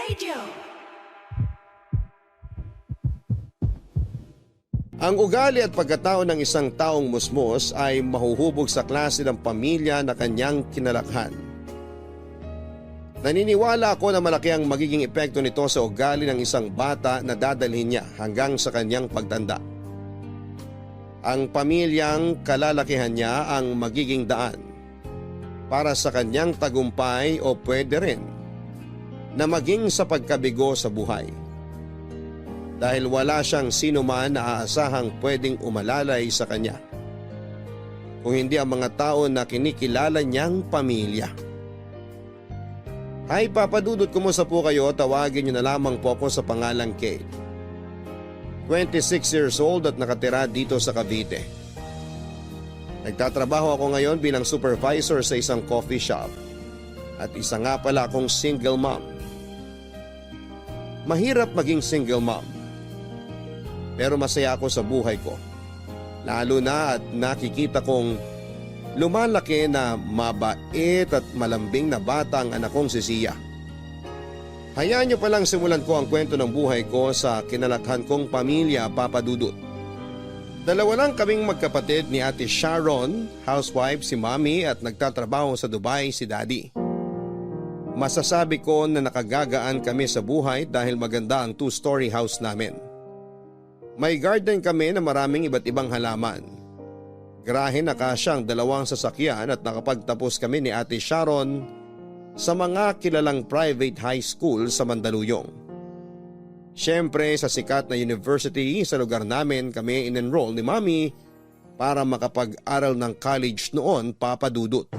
Radio. Ang ugali at pagkatao ng isang taong musmos ay mahuhubog sa klase ng pamilya na kanyang kinalakhan. Naniniwala ako na malaki ang magiging epekto nito sa ugali ng isang bata na dadalhin niya hanggang sa kanyang pagtanda. Ang pamilyang kalalakihan niya ang magiging daan para sa kanyang tagumpay o pwede rin na maging sa pagkabigo sa buhay. Dahil wala siyang sinuman na aasahang pwedeng umalalay sa kanya, kung hindi ang mga tao na kinikilala niyang pamilya. Hi Papa Dudut, kumusta po kayo? Tawagin niyo na lamang po ako sa pangalang Kate. 26 years old at nakatira dito sa Cavite. Nagtatrabaho ako ngayon bilang supervisor sa isang coffee shop. At isa nga pala akong single mom. Mahirap maging single mom. Pero masaya ako sa buhay ko. Lalo na at nakikita kong lumalaki na mabait at malambing na bata ang anak kong si Sia. Hayaan niyo palang simulan ko ang kwento ng buhay ko sa kinalakhan kong pamilya, Papa Dudut. Dalawa lang kaming magkapatid ni Ate Sharon, housewife si Mommy at nagtatrabaho sa Dubai si Daddy. Masasabi ko na nakagagaan kami sa buhay dahil maganda ang 2-story house namin. May garden kami na maraming iba't ibang halaman. Grahe na kasyang 2 sasakyan at nakapagtapos kami ni Ate Sharon sa mga kilalang private high school sa Mandaluyong. Siyempre sa sikat na university sa lugar namin kami in-enroll ni Mommy para makapag-aral ng college noon, Papa Dudut.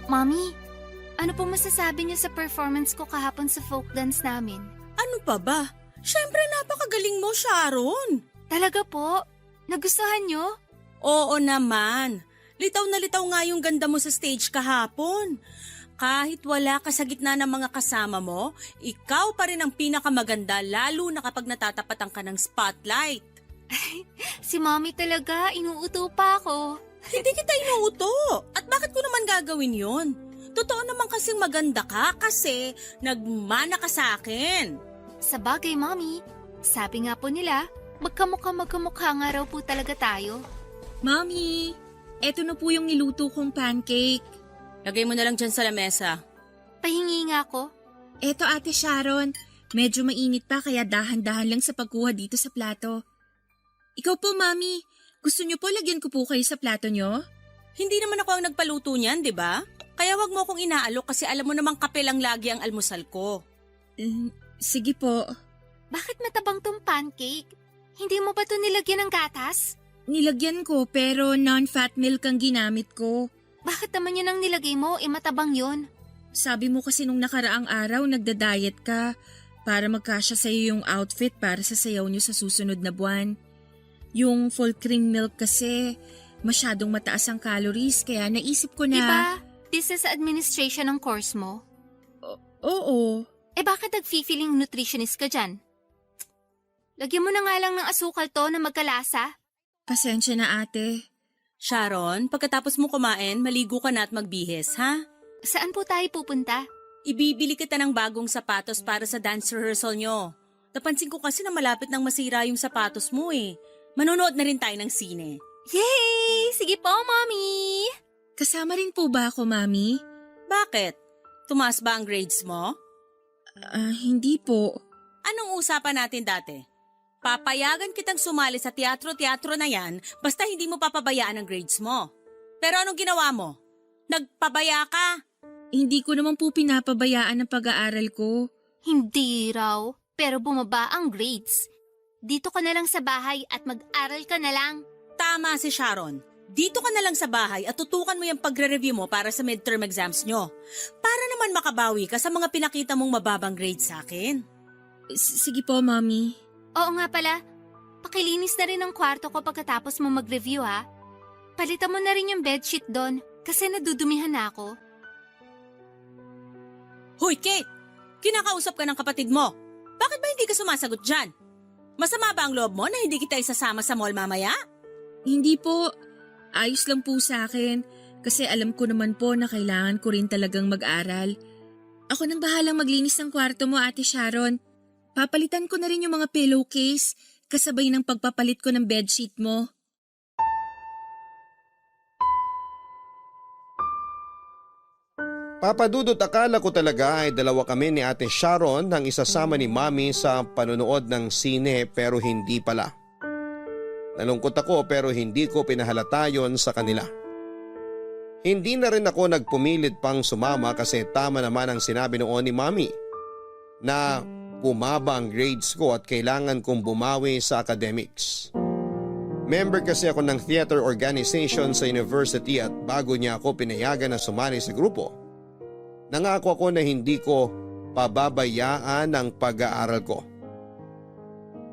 Mommy, ano po masasabi niyo sa performance ko kahapon sa folk dance namin? Ano pa ba? Siyempre napakagaling mo, Sharon. Talaga po? Nagustuhan niyo? Oo naman. Litaw na litaw nga yung ganda mo sa stage kahapon. Kahit wala ka sa gitna ng mga kasama mo, ikaw pa rin ang pinakamaganda lalo na kapag natatapatan ka ng spotlight. Si Mommy talaga, inuuto pa ako. Hindi kita inuuto. At bakit ko naman gagawin yun? Totoo naman kasing maganda ka kasi nagmana ka sa akin. Sa bagay, Mommy. Sabi nga po nila, magkamukha nga raw po talaga tayo. Mommy, eto na po yung niluto kong pancake. Lagay mo na lang dyan sa lamesa. Pahingi nga ako. Eto Ate Sharon, medyo mainit pa kaya dahan-dahan lang sa pagkuha dito sa plato. Ikaw po, Mommy, gusto niyo po lagyan ko po kayo sa plato niyo? Hindi naman ako ang nagpaluto niyan, di ba? Kaya wag mo akong inaalok kasi alam mo namang kape lang lagi ang almusal ko. Sige po. Bakit matabang tong pancake? Hindi mo ba ito nilagyan ng gatas? Nilagyan ko pero non-fat milk ang ginamit ko. Bakit naman yun ang nilagay mo? Matabang yun. Sabi mo kasi nung nakaraang araw nagda-diet ka para magkasya sa iyo yung outfit para sa sayaw niyo sa susunod na buwan. Yung full cream milk kasi masyadong mataas ang calories kaya naisip ko na… Diba? This is administration ng course mo. Oo. Bakit nag-feeling nutritionist ka dyan? Lagyan mo na nga lang ng asukal to na magkalasa. Pasensya na ate. Sharon, pagkatapos mo kumain, maligo ka na at magbihis, ha? Saan po tayo pupunta? Ibibili kita ng bagong sapatos para sa dance rehearsal nyo. Napansin ko kasi na malapit nang masira yung sapatos mo eh. Manonood na rin tayo ng sine. Yay! Sige po, Mommy! Kasama rin po ba ako, Mami? Bakit? Tumaas ba ang grades mo? Hindi po. Anong usapan natin dati? Papayagan kitang sumali sa teatro-teatro na yan basta hindi mo papabayaan ang grades mo. Pero anong ginawa mo? Nagpabaya ka? Hindi ko naman po pinapabayaan ang pag-aaral ko. Hindi raw, pero bumaba ang grades. Dito ka na lang sa bahay at mag-aral ka na lang. Tama si Sharon. Dito ka na lang sa bahay at tutukan mo yung pagre-review mo para sa midterm exams nyo. Para naman makabawi ka sa mga pinakita mong mababang grades sa akin. Sige po, Mami. Oo nga pala, pakilinis na rin ang kwarto ko pagkatapos mo mag-review ha. Palitan mo na rin yung bedsheet doon kasi nadudumihan na ako. Hoy Kate! Kinakausap ka ng kapatid mo. Bakit ba hindi ka sumasagot dyan? Masama ba ang loob mo na hindi kita isasama sa mall mamaya? Hindi po. Ayos lang po sa akin. Kasi alam ko naman po na kailangan ko rin talagang mag-aral. Ako nang bahalang maglinis ng kwarto mo, Ate Sharon. Papalitan ko na rin yung mga pillowcase kasabay ng pagpapalit ko ng bedsheet mo. Papadudot, akala ko talaga ay dalawa kami ni Ate Sharon nang isasama ni Mami sa panonood ng sine pero hindi pala. Nalungkot ako pero hindi ko pinahalata yon sa kanila. Hindi na rin ako nagpumilit pang sumama kasi tama naman ang sinabi noon ni Mami na bumaba ang grades ko at kailangan kong bumawi sa academics. Member kasi ako ng theater organization sa university at bago niya ako pinayagan na sumali sa grupo, nangako ako na hindi ko pababayaan ang pag-aaral ko.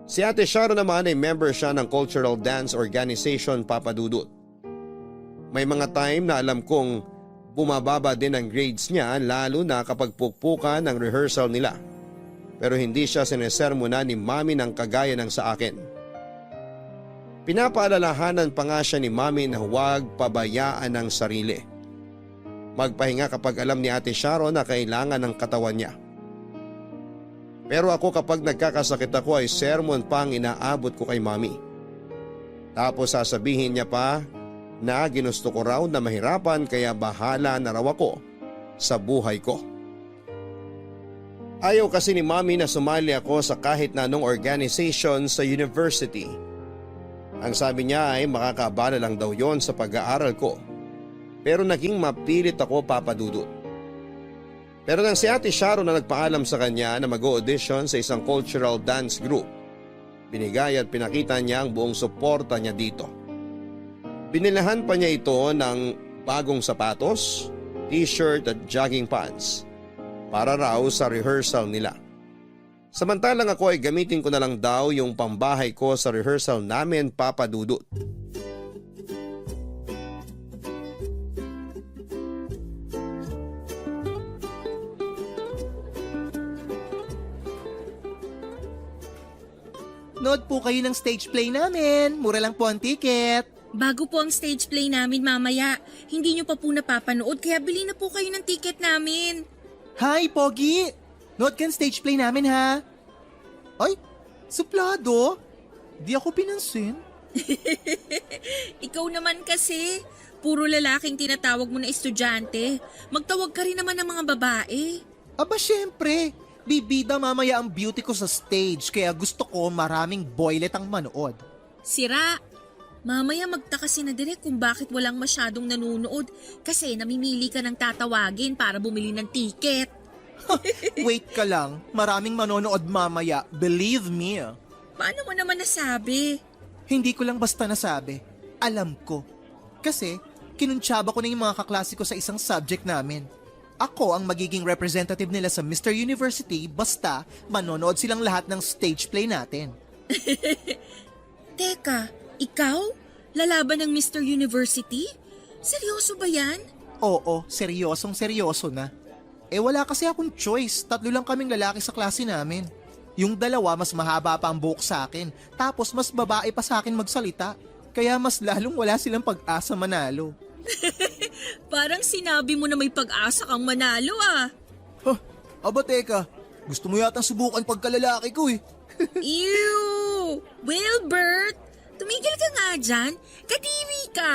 Si Ate Sharon naman ay member siya ng Cultural Dance Organization, Papadudot. May mga time na alam kong bumababa din ang grades niya lalo na kapag pukpukan ang rehearsal nila. Pero hindi siya sinesermonan ni Mami ng kagaya ng sa akin. Pinapaalalahanan pa nga siya ni Mami na huwag pabayaan ang sarili. Magpahinga kapag alam ni Ate Sharon na kailangan ng katawan niya. Pero ako kapag nagkakasakit ako ay sermon pang inaabot ko kay Mami. Tapos sasabihin niya pa na ginusto ko raw na mahirapan kaya bahala na raw ako sa buhay ko. Ayaw kasi ni Mami na sumali ako sa kahit na anong organization sa university. Ang sabi niya ay makakabala lang daw yon sa pag-aaral ko. Pero naging mapilit ako, Papadudot. Pero nang si Ate Sharon na nagpaalam sa kanya na mag-audition sa isang cultural dance group, binigay at pinakita niya ang buong suporta niya dito. Binilahan pa niya ito ng bagong sapatos, t-shirt at jogging pants para raw sa rehearsal nila. Samantalang ako ay gamitin ko na lang daw yung pambahay ko sa rehearsal namin, Papadudot. Nood po kayo ng stage play namin. Mura lang po ang ticket. Bago po ang stage play namin mamaya, hindi nyo pa po napapanood kaya bili na po kayo ng ticket namin. Hi, Pogi! Nood ka ng stage play namin, ha? Ay, suplado? Di ako pinansin. Ikaw naman kasi, puro lalaking tinatawag mo na estudyante. Magtawag ka rin naman ng mga babae. Aba, syempre. Bibida mamaya ang beauty ko sa stage kaya gusto ko maraming boylet ang manood. Sira, mamaya magtaka si na direk kung bakit walang masyadong nanunood kasi namimili ka ng tatawagin para bumili ng ticket. Wait ka lang, maraming manonood mamaya, believe me. Paano mo naman nasabi? Hindi ko lang basta nasabi, alam ko. Kasi kinuntsaba ko na yung mga kaklase ko sa isang subject namin. Ako ang magiging representative nila sa Mr. University basta manonood silang lahat ng stage play natin. Teka, ikaw? Lalaban ng Mr. University? Seryoso ba yan? Oo, seryosong seryoso na. Eh wala kasi akong choice, 3 lang kaming lalaki sa klase namin. Yung 2 mas mahaba pa ang buhok sa akin, tapos mas babae pa sa akin magsalita. Kaya mas lalong wala silang pag-asa manalo. Parang sinabi mo na may pag-asa kang manalo ah. Aba teka, gusto mo yata subukan pagkalalaki ko eh. Ew! Wilbert! Tumigil ka nga dyan. Kadiri ka.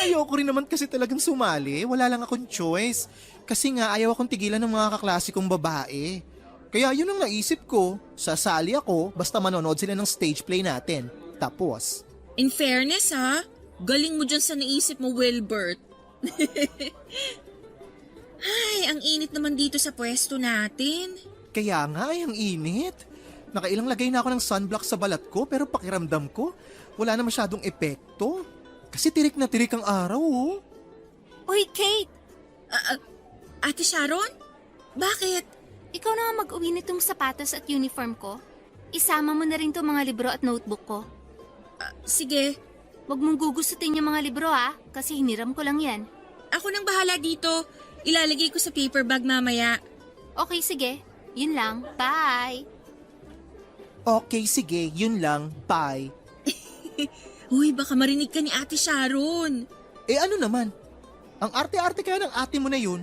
Ayoko rin naman kasi talagang sumali, wala lang akong choice. Kasi nga ayaw akong tigilan ng mga kaklase kong babae. Kaya yun ang naisip ko, sasali ako basta manonood sila ng stage play natin. Tapos, In fairness ha, galing mo dyan sa naisip mo, Wilbert. Ay, ang init naman dito sa pwesto natin. kaya nga ay ang init. Nakailang lagay na ako ng sunblock sa balat ko pero pakiramdam ko, wala na masyadong epekto. Kasi tirik na tirik ang araw oh. Uy, Kate! Ate Sharon? Bakit? Ikaw na nga mag-uwi nitong sapatos at uniform ko. Isama mo na rin to mga libro at notebook ko. Sige, Huwag mong gugustutin yung mga libro kasi hiniram ko lang yan. ako nang bahala dito. Ilalagay ko sa paper bag mamaya. Okay, sige. Yun lang, bye! Okay, sige, yun lang, bye. Uy, baka marinig ka ni Ate Sharon. Eh ano naman? Ang arte-arte kaya ng ate mo na yun?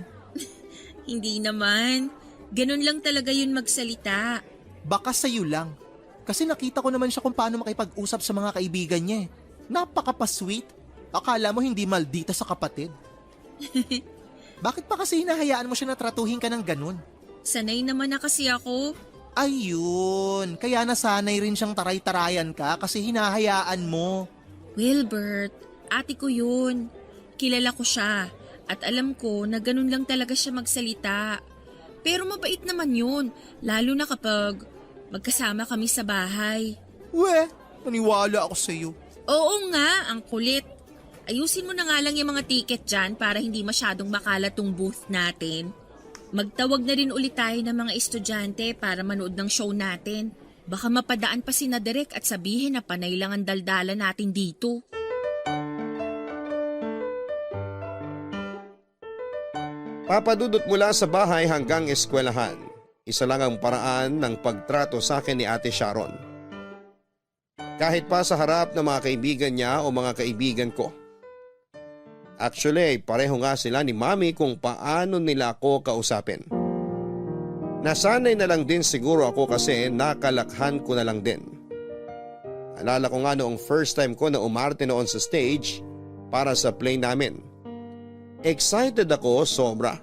Hindi naman. Ganun lang talaga yun magsalita. Baka sa'yo lang. Kasi nakita ko naman siya kung paano makipag-usap sa mga kaibigan niya. Napaka-pa-sweet. Akala mo hindi maldita sa kapatid. Bakit pa kasi hinahayaan mo siya na tratuhin ka ng ganun? Sanay naman na kasi ako. Ayun, kaya nasanay rin siyang taray-tarayan ka kasi hinahayaan mo. Wilbert, ate ko yun. Kilala ko siya at alam ko na ganun lang talaga siya magsalita. Pero mabait naman yun, lalo na kapag magkasama kami sa bahay. Weh, naniwala ako sa'yo. Oo nga, ang kulit. Ayusin mo na nga lang yung mga ticket dyan para hindi masyadong makalat tong booth natin. Magtawag na rin ulit tayo ng mga estudyante para manood ng show natin. Baka mapadaan pa si Derek at sabihin na panay lang ang daldala natin dito. Papadudot mula sa bahay hanggang eskwelahan. Isa lang ang paraan ng pagtrato sa akin ni Ate Sharon. Kahit pa sa harap ng mga kaibigan niya o mga kaibigan ko. Actually, pareho nga sila ni Mami kung paano nila ako kausapin. Nasanay na lang din siguro ako kasi nakalakhan ko na lang din. Alala ko nga noong first time ko na umarte noon sa stage para sa play namin. Excited ako sobra.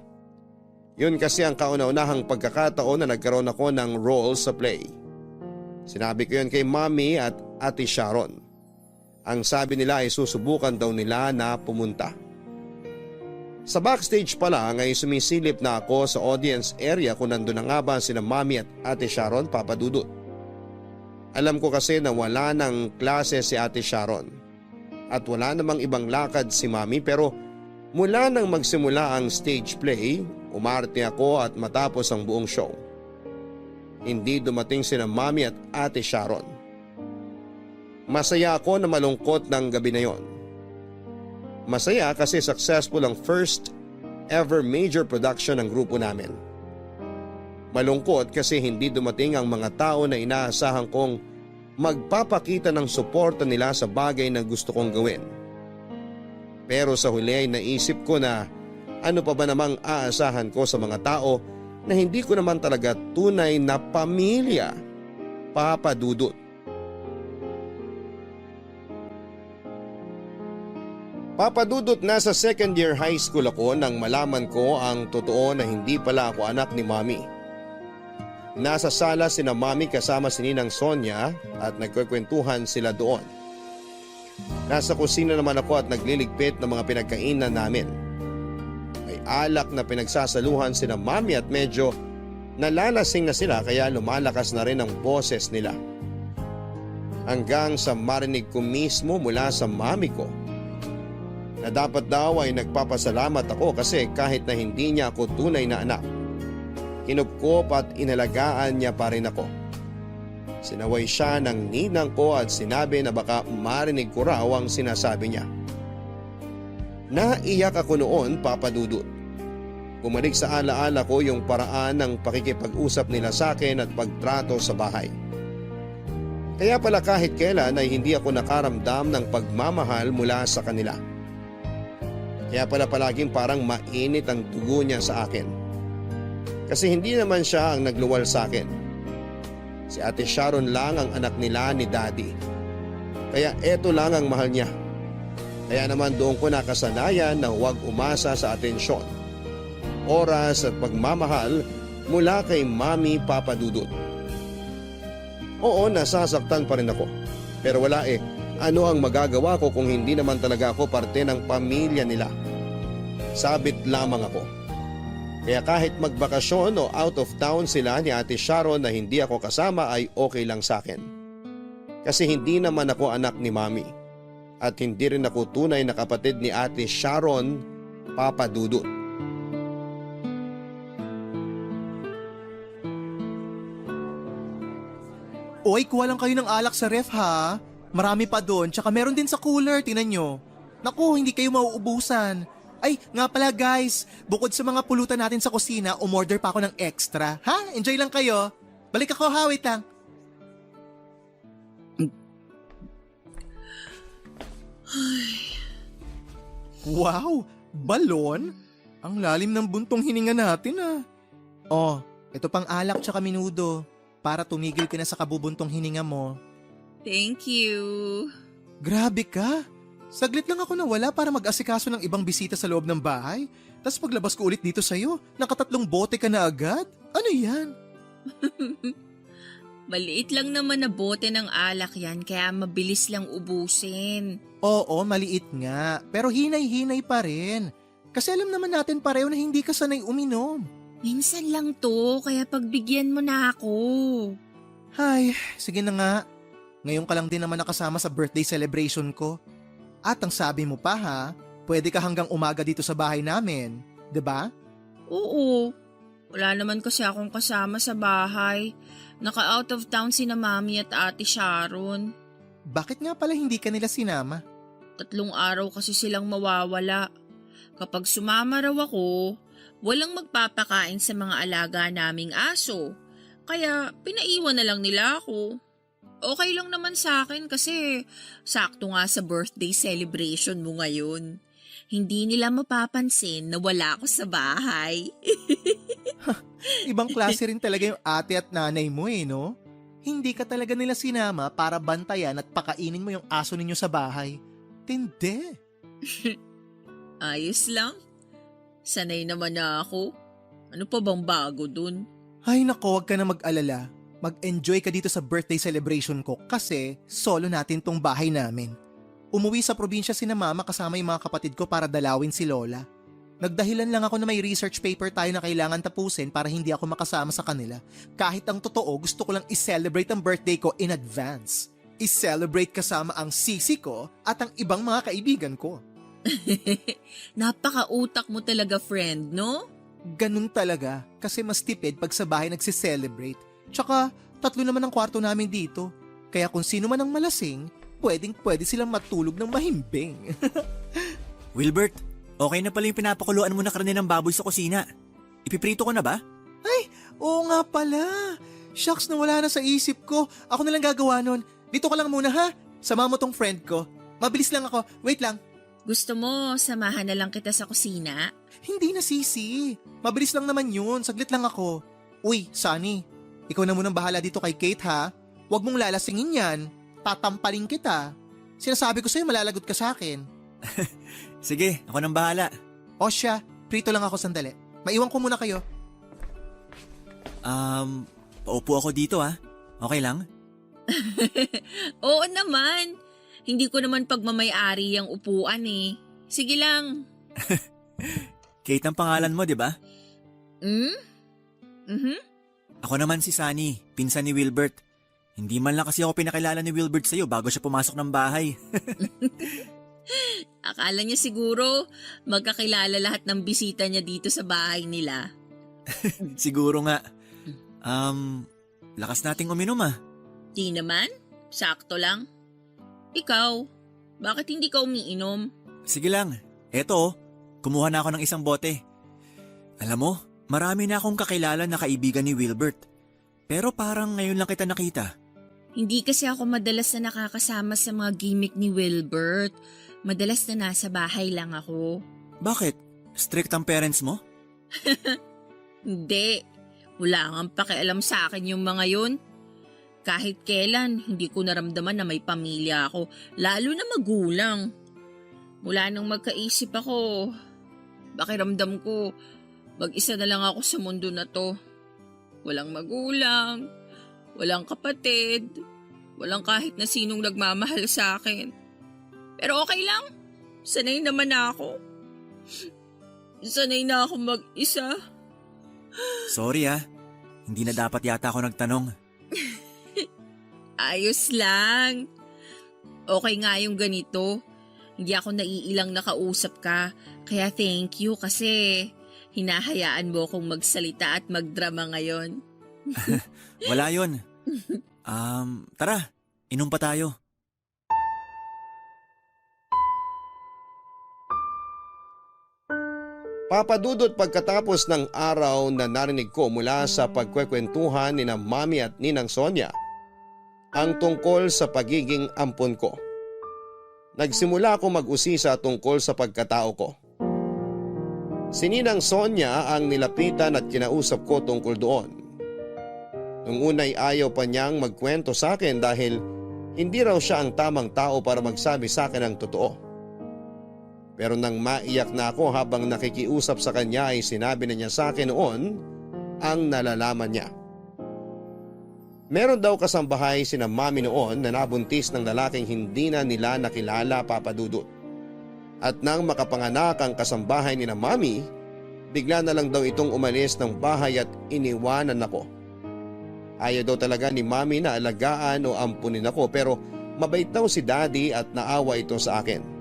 Yun kasi ang kauna-unahang pagkakataon na nagkaroon ako ng role sa play. Sinabi ko yun kay Mami at Ate Sharon. Ang sabi nila ay susubukan daw nila na pumunta. Sa backstage pa lang ay sumisilip na ako sa audience area kung nandun na nga ba sila Mami at Ate Sharon papadudot. Alam ko kasi na wala ng klase si Ate Sharon at wala namang ibang lakad si Mami pero mula nang magsimula ang stage play, umarte ako at matapos ang buong show. Hindi dumating sina Mami at Ate Sharon. Masaya ako na malungkot ng gabi na yon. Masaya kasi successful ang first ever major production ng grupo namin. Malungkot kasi hindi dumating ang mga tao na inaasahan kong magpapakita ng suporta nila sa bagay na gusto kong gawin. Pero sa huli ay naisip ko na ano pa ba namang aasahan ko sa mga tao na hindi ko naman talaga tunay na pamilya, papadudot. Papadudot na sa second year high school ako nang malaman ko ang totoo na hindi pala ako anak ni Mami. Nasa sala sina Mami kasama si Ninang Sonia at nagkukwentuhan sila doon. Nasa kusina naman ako at nagliligpit ng mga pinagkainan namin. May alak na pinagsasaluhan sina Mami at medyo nalalasing na sila kaya lumalakas na rin ang boses nila. Hanggang sa marinig ko mismo mula sa Mami ko na dapat daw ay nagpapasalamat ako kasi kahit na hindi niya ako tunay na anak, kinupkop at inalagaan niya pa rin ako. Sinaway siya ng ninang ko at sinabi na baka marinig ko raw ang sinasabi niya. Naiyak ako noon, papadudot. Bumalik sa alaala ko yung paraan ng pakikipag-usap nila sa akin at pagtrato sa bahay. Kaya pala kahit kailan ay hindi ako nakaramdam ng pagmamahal mula sa kanila. Kaya pala palaging parang mainit ang dugo niya sa akin. Kasi hindi naman siya ang nagluwal sa akin. Si Ate Sharon lang ang anak nila ni Daddy. Kaya eto lang ang mahal niya. Kaya naman doon ko nakasanayan na huwag umasa sa atensyon, oras at pagmamahal mula kay Mami papadudot. Oo, nasasaktan pa rin ako. Pero wala ano ang magagawa ko kung hindi naman talaga ako parte ng pamilya nila? Sabit lamang ako. Kaya kahit magbakasyon o out of town sila ni Ate Sharon na hindi ako kasama ay okay lang sa akin. Kasi hindi naman ako anak ni Mami. At hindi rin ako tunay na kapatid ni Ate Sharon, papadudot. Oy, kuha lang kayo ng alak sa ref ha. Marami pa doon, tsaka meron din sa cooler, tinan nyo. Naku, hindi kayo mauubusan. Ay, nga pala guys, bukod sa mga pulutan natin sa kusina, umorder pa ako ng extra. Ha? Enjoy lang kayo. Balik ako ha, wait lang. Wow, balon? Ang lalim ng buntong hininga natin ah. Oh, ito pang alak tsaka minudo para tumigil ka na sa kabubuntong hininga mo. Thank you. Grabe ka. Saglit lang ako nawala para mag-asikaso ng ibang bisita sa loob ng bahay. Tapos paglabas ko ulit dito sa'yo, nakatatlong bote ka na agad. Ano yan? Maliit lang naman na bote ng alak yan kaya mabilis lang ubusin. Oo, maliit nga. Pero hinay-hinay pa rin. Kasi alam naman natin pareho na hindi ka sanay uminom. Minsan lang to kaya pagbigyan mo na ako. Ay, sige na nga. Ngayon ka lang din naman nakasama sa birthday celebration ko. At ang sabi mo pa ha, pwede ka hanggang umaga dito sa bahay namin. 'Di ba? Oo. Wala naman kasi akong kasama sa bahay. Naka-out of town sina Mami at Ate Sharon. Bakit nga pala hindi ka nila sinama? 3 araw kasi silang mawawala. Kapag sumama raw ako, walang magpapakain sa mga alaga naming aso. Kaya pinaiwan na lang nila ako. Okay lang naman sa akin kasi sakto nga sa birthday celebration mo ngayon. Hindi nila mapapansin na wala ako sa bahay. Ibang klase rin talaga yung ate at nanay mo no? Hindi ka talaga nila sinama para bantayan at pakainin mo yung aso ninyo sa bahay. Tindi. Ayos lang. Sanay naman na ako. Ano pa bang bago dun? Ay nako, wag ka na mag-alala. Mag-enjoy ka dito sa birthday celebration ko kasi solo natin tong bahay namin. Umuwi sa probinsya sina mama kasama yung mga kapatid ko para dalawin si Lola. Nagdahilan lang ako na may research paper tayo na kailangan tapusin para hindi ako makasama sa kanila. Kahit ang totoo, gusto ko lang i-celebrate ang birthday ko in advance. I-celebrate kasama ang sisi ko at ang ibang mga kaibigan ko. Napaka-utak mo talaga, friend, no? Ganun talaga kasi mas tipid pag sa bahay nagsi-celebrate. Tsaka 3 naman ang kwarto namin dito. Kaya kung sino man ang malasing, pwede silang matulog ng mahimbing. Wilbert, okay na pala yung pinapakuluan mo na karne ng baboy sa kusina. Ipiprito ko na ba? Oo nga pala. Shucks, nawala na sa isip ko. Ako na lang gagawa nun. Dito ka lang muna ha. Sama mo tong friend ko. Mabilis lang ako. Wait lang. Gusto mo, samahan na lang kita sa kusina? Hindi na sisi. Mabilis lang naman yun. Saglit lang ako. Uy, Sunny. Ikaw na munang bahala dito kay Kate ha. Huwag mong lalasingin yan. Tatampaling kita. Sinasabi ko sa'yo malalagot ka sa akin. Sige, ako nang bahala. O siya, prito lang ako sandali. Maiwan ko muna kayo. Paupo ako dito ah. Okay lang? Oo naman. Hindi ko naman pagmamay-ari ang upuan eh. Sige lang. Kate ang pangalan mo, di ba? Ako naman si Sunny, pinsan ni Wilbert. Hindi man lang kasi ako pinakilala ni Wilbert sa'yo bago siya pumasok ng bahay. Akala niya siguro magkakilala lahat ng bisita niya dito sa bahay nila. Siguro nga. Lakas nating uminom ah. Di naman, sakto lang. Ikaw, bakit hindi ka umiinom? Sige lang, eto kumuha na ako ng isang bote. Alam mo, marami na akong kakilala na kaibigan ni Wilbert. Pero parang ngayon lang kita nakita. Hindi kasi ako madalas na nakakasama sa mga gimmick ni Wilbert. Madalas na nasa bahay lang ako. Bakit? Strict ang parents mo? Hindi. Wala kang pakialam sa akin yung mga yun. Kahit kailan, hindi ko naramdaman na may pamilya ako, lalo na magulang. Mula nang magkaisip ako, pakiramdam ko, mag-isa na lang ako sa mundo na to. Walang magulang, walang kapatid, walang kahit na sinong nagmamahal sa akin. Pero okay lang, sanay naman na ako. Sanay na ako mag-isa. Sorry ah, hindi na dapat yata ako nagtanong. Ayos lang. Okay nga yung ganito. Hindi ako naiilang nakausap ka. Kaya thank you kasi hinahayaan mo akong magsalita at magdrama ngayon. Wala yun. Tara, inom pa tayo. Papadudot pagkatapos ng araw na narinig ko mula sa pagkwekwentuhan ni na Mami at Ninang Sonia ang tungkol sa pagiging ampon ko. Nagsimula ako mag-usisa tungkol sa pagkatao ko. Si Ninang Sonia ang nilapitan at kinausap ko tungkol doon. Nung unay ayaw pa niyang magkwento sa akin dahil hindi raw siya ang tamang tao para magsabi sa akin ang totoo. Pero nang maiyak na ako habang nakikiusap sa kanya ay sinabi na niya sa akin noon ang nalalaman niya. Meron daw kasambahay sina Mami noon na nabuntis ng lalaking hindi na nila nakilala, Papa Dudut. At nang makapanganak ang kasambahay ni na Mami, bigla na lang daw itong umalis ng bahay at iniwanan ako. Ayaw daw talaga ni Mami na alagaan o ampunin ako pero mabait daw si Daddy at naawa ito sa akin.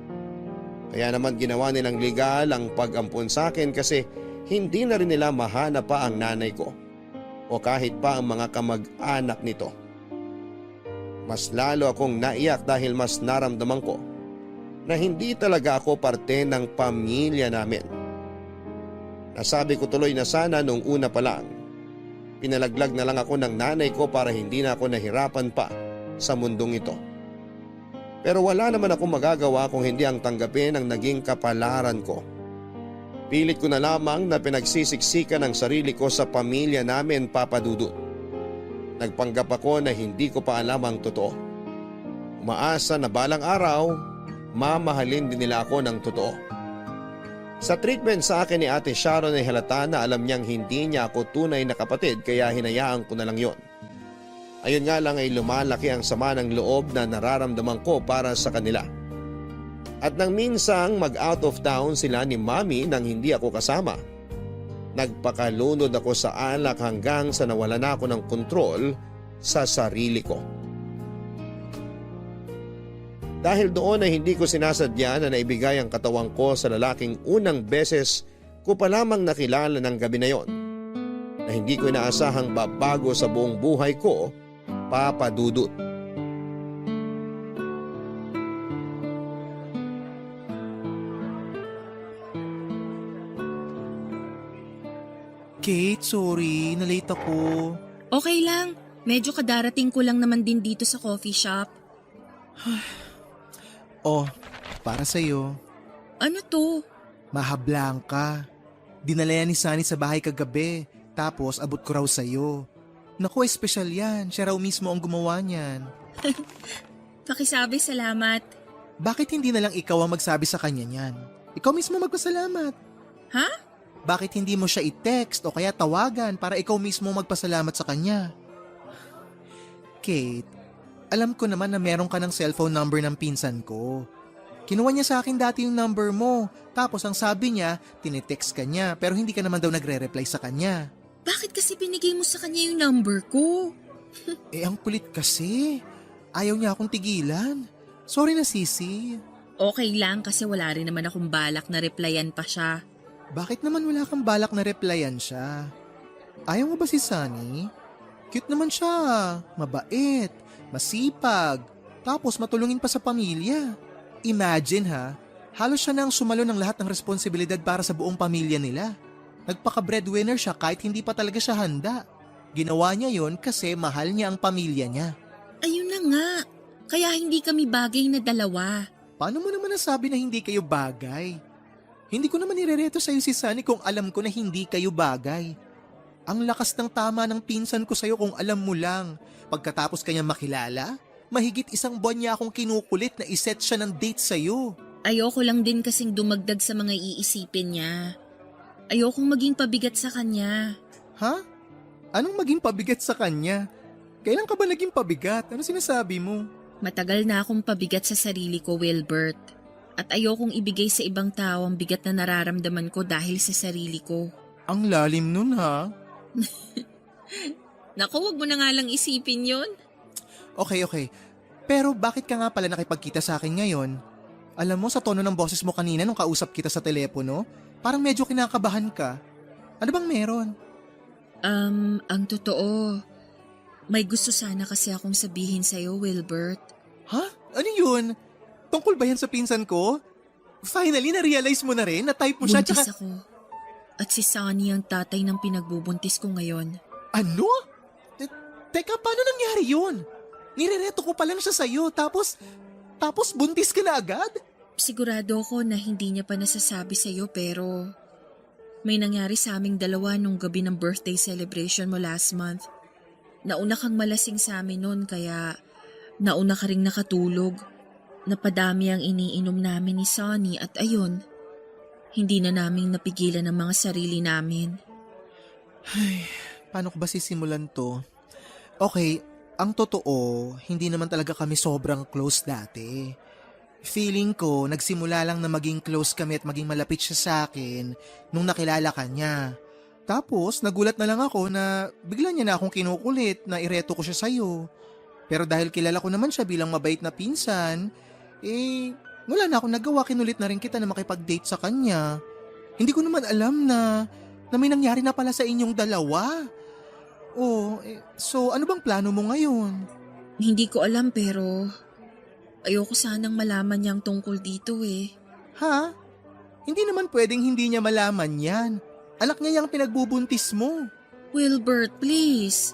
Kaya naman ginawa nilang legal ang pag-ampun sa akin kasi hindi na rin nila mahanap pa ang nanay ko o kahit pa ang mga kamag-anak nito. Mas lalo akong naiyak dahil mas naramdaman ko na hindi talaga ako parte ng pamilya namin. Nasabi ko tuloy na sana nung una pa lang. Pinalaglag na lang ako ng nanay ko para hindi na ako nahirapan pa sa mundong ito. Pero wala naman akong magagawa kung hindi ang tanggapin ang naging kapalaran ko. Pilit ko na lamang na pinagsisiksikan ang sarili ko sa pamilya namin, Papa Dudut. Nagpanggap ako na hindi ko pa alam ang totoo. Umaasa na balang araw, mamahalin din nila ako ng totoo. Sa treatment sa akin ni Ate Sharon ay halata na alam niyang hindi niya ako tunay na kapatid kaya hinayaan ko na lang yon. Ayun nga lang ay lumalaki ang sama ng loob na nararamdaman ko para sa kanila. At nang minsang mag-out of town sila ni Mami nang hindi ako kasama, nagpakalunod ako sa alak hanggang sa nawala na ako ng kontrol sa sarili ko. Dahil doon ay hindi ko sinasadya na naibigay ang katawan ko sa lalaking unang beses ko pa lamang nakilala ng gabi na yon, na hindi ko inaasahang babago sa buong buhay ko, Papa Dudut. Kate, sorry, nalate ako. Okay lang. Medyo kadarating ko lang naman din dito sa coffee shop. Oh, para sa'yo. Ano to? Maha Blanca. Dinala yan ni Sunny sa bahay kagabi, tapos abot ko raw sa'yo. Naku, espesyal yan. Siya raw mismo ang gumawa niyan. Pakisabi, salamat. Bakit hindi na lang ikaw ang magsabi sa kanya niyan? Ikaw mismo magpasalamat. Ha? Bakit hindi mo siya i-text o kaya tawagan para ikaw mismo magpasalamat sa kanya? Kate, alam ko naman na meron ka ng cellphone number ng pinsan ko. Kinuha niya sa akin dati yung number mo, tapos ang sabi niya, tinitext ka niya pero hindi ka naman daw nagre-reply sa kanya. Bakit kasi binigay mo sa kanya yung number ko? Ang kulit kasi. Ayaw niya akong tigilan. Sorry na, Sisi. Okay lang kasi wala rin naman akong balak na replyan pa siya. Bakit naman wala kang balak na replyan siya? Ayaw mo ba si Sunny? Cute naman siya. Mabait, masipag, tapos matulungin pa sa pamilya. Imagine ha, halos siya na ang sumalo ng lahat ng responsibilidad para sa buong pamilya nila. Nagpaka-breadwinner siya kahit hindi pa talaga siya handa. Ginawa niya yon kasi mahal niya ang pamilya niya. Ayun na nga. Kaya hindi kami bagay na dalawa. Paano mo naman nasabi na hindi kayo bagay? Hindi ko naman irereto sa'yo si Sunny kung alam ko na hindi kayo bagay. Ang lakas ng tama ng pinsan ko sa'yo kung alam mo lang. Pagkatapos kanya makilala, mahigit 1 buwan niya akong kinukulit na iset siya ng date sa'yo. Ayoko lang din kasing dumagdag sa mga iisipin niya. Ayokong maging pabigat sa kanya. Ha? Anong maging pabigat sa kanya? Kailan ka ba naging pabigat? Ano sinasabi mo? Matagal na akong pabigat sa sarili ko, Wilbert. At ayokong ibigay sa ibang tao ang bigat na nararamdaman ko dahil sa sarili ko. Ang lalim nun ha? Naku, wag mo na nga lang isipin yon. Okay. Pero bakit ka nga pala nakipagkita sa akin ngayon? Alam mo, sa tono ng boses mo kanina nung kausap kita sa telepono, parang medyo kinakabahan ka. Ano bang meron? Ang totoo, may gusto sana kasi akong sabihin sa'yo, Wilbert. Ha? Ano yun? Tungkol ba yan sa pinsan ko? Finally, na-realize mo na rin na type mo siya Buntis tsaka... ako. At si Sunny ang tatay ng pinagbubuntis ko ngayon. Ano? Teka, paano nangyari yun? Nirereto ko pa lang siya sa'yo, tapos buntis ka na agad? Sigurado ako na hindi niya pa nasasabi sa'yo pero may nangyari sa aming dalawa nung gabi ng birthday celebration mo last month. Nauna kang malasing sa amin noon kaya nauna ka ring nakatulog. Napadami ang iniinom namin ni Sunny at ayun, hindi na naming napigilan ang mga sarili namin. Ay, paano ko ba sisimulan to? Okay, ang totoo, hindi naman talaga kami sobrang close dati. Feeling ko, nagsimula lang na maging close kami at maging malapit siya sa akin nung nakilala ka niya. Tapos, nagulat na lang ako na bigla niya na akong kinukulit na ireto ko siya sa'yo. Pero dahil kilala ko naman siya bilang mabait na pinsan, wala na akong nagawa, kinulit na rin kita na makipag-date sa kanya. Hindi ko naman alam na may nangyari na pala sa inyong dalawa. So ano bang plano mo ngayon? Hindi ko alam pero ayoko sanang malaman niyang tungkol dito eh. Ha? Hindi naman pwedeng hindi niya malaman yan. Anak niya yung pinagbubuntis mo. Wilbert, please.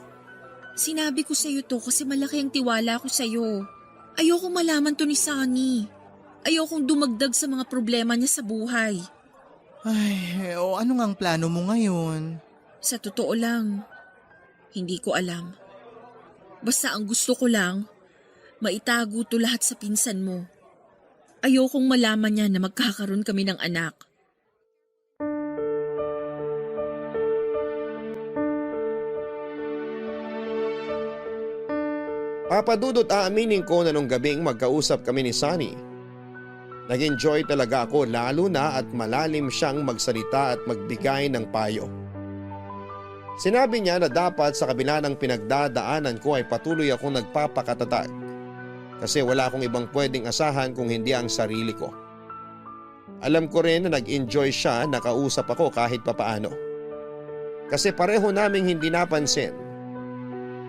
Sinabi ko sa'yo to kasi malaki ang tiwala ko sa'yo. Ayoko malaman to ni Sunny. Ayokong dumagdag sa mga problema niya sa buhay. Ay, ano nga ang plano mo ngayon? Sa totoo lang, hindi ko alam. Basta ang gusto ko lang, maitago to lahat sa pinsan mo. Ayokong malaman niya na magkakaroon kami ng anak. Papadudot, aaminin ko na nung gabing magkausap kami ni Sunny, nag-enjoy talaga ako lalo na at malalim siyang magsalita at magbigay ng payo. Sinabi niya na dapat sa kabila ng pinagdadaanan ko ay patuloy akong nagpapakatatag kasi wala akong ibang pwedeng asahan kung hindi ang sarili ko. Alam ko rin na nag-enjoy siya na kausap ako kahit papaano. Kasi pareho naming hindi napansin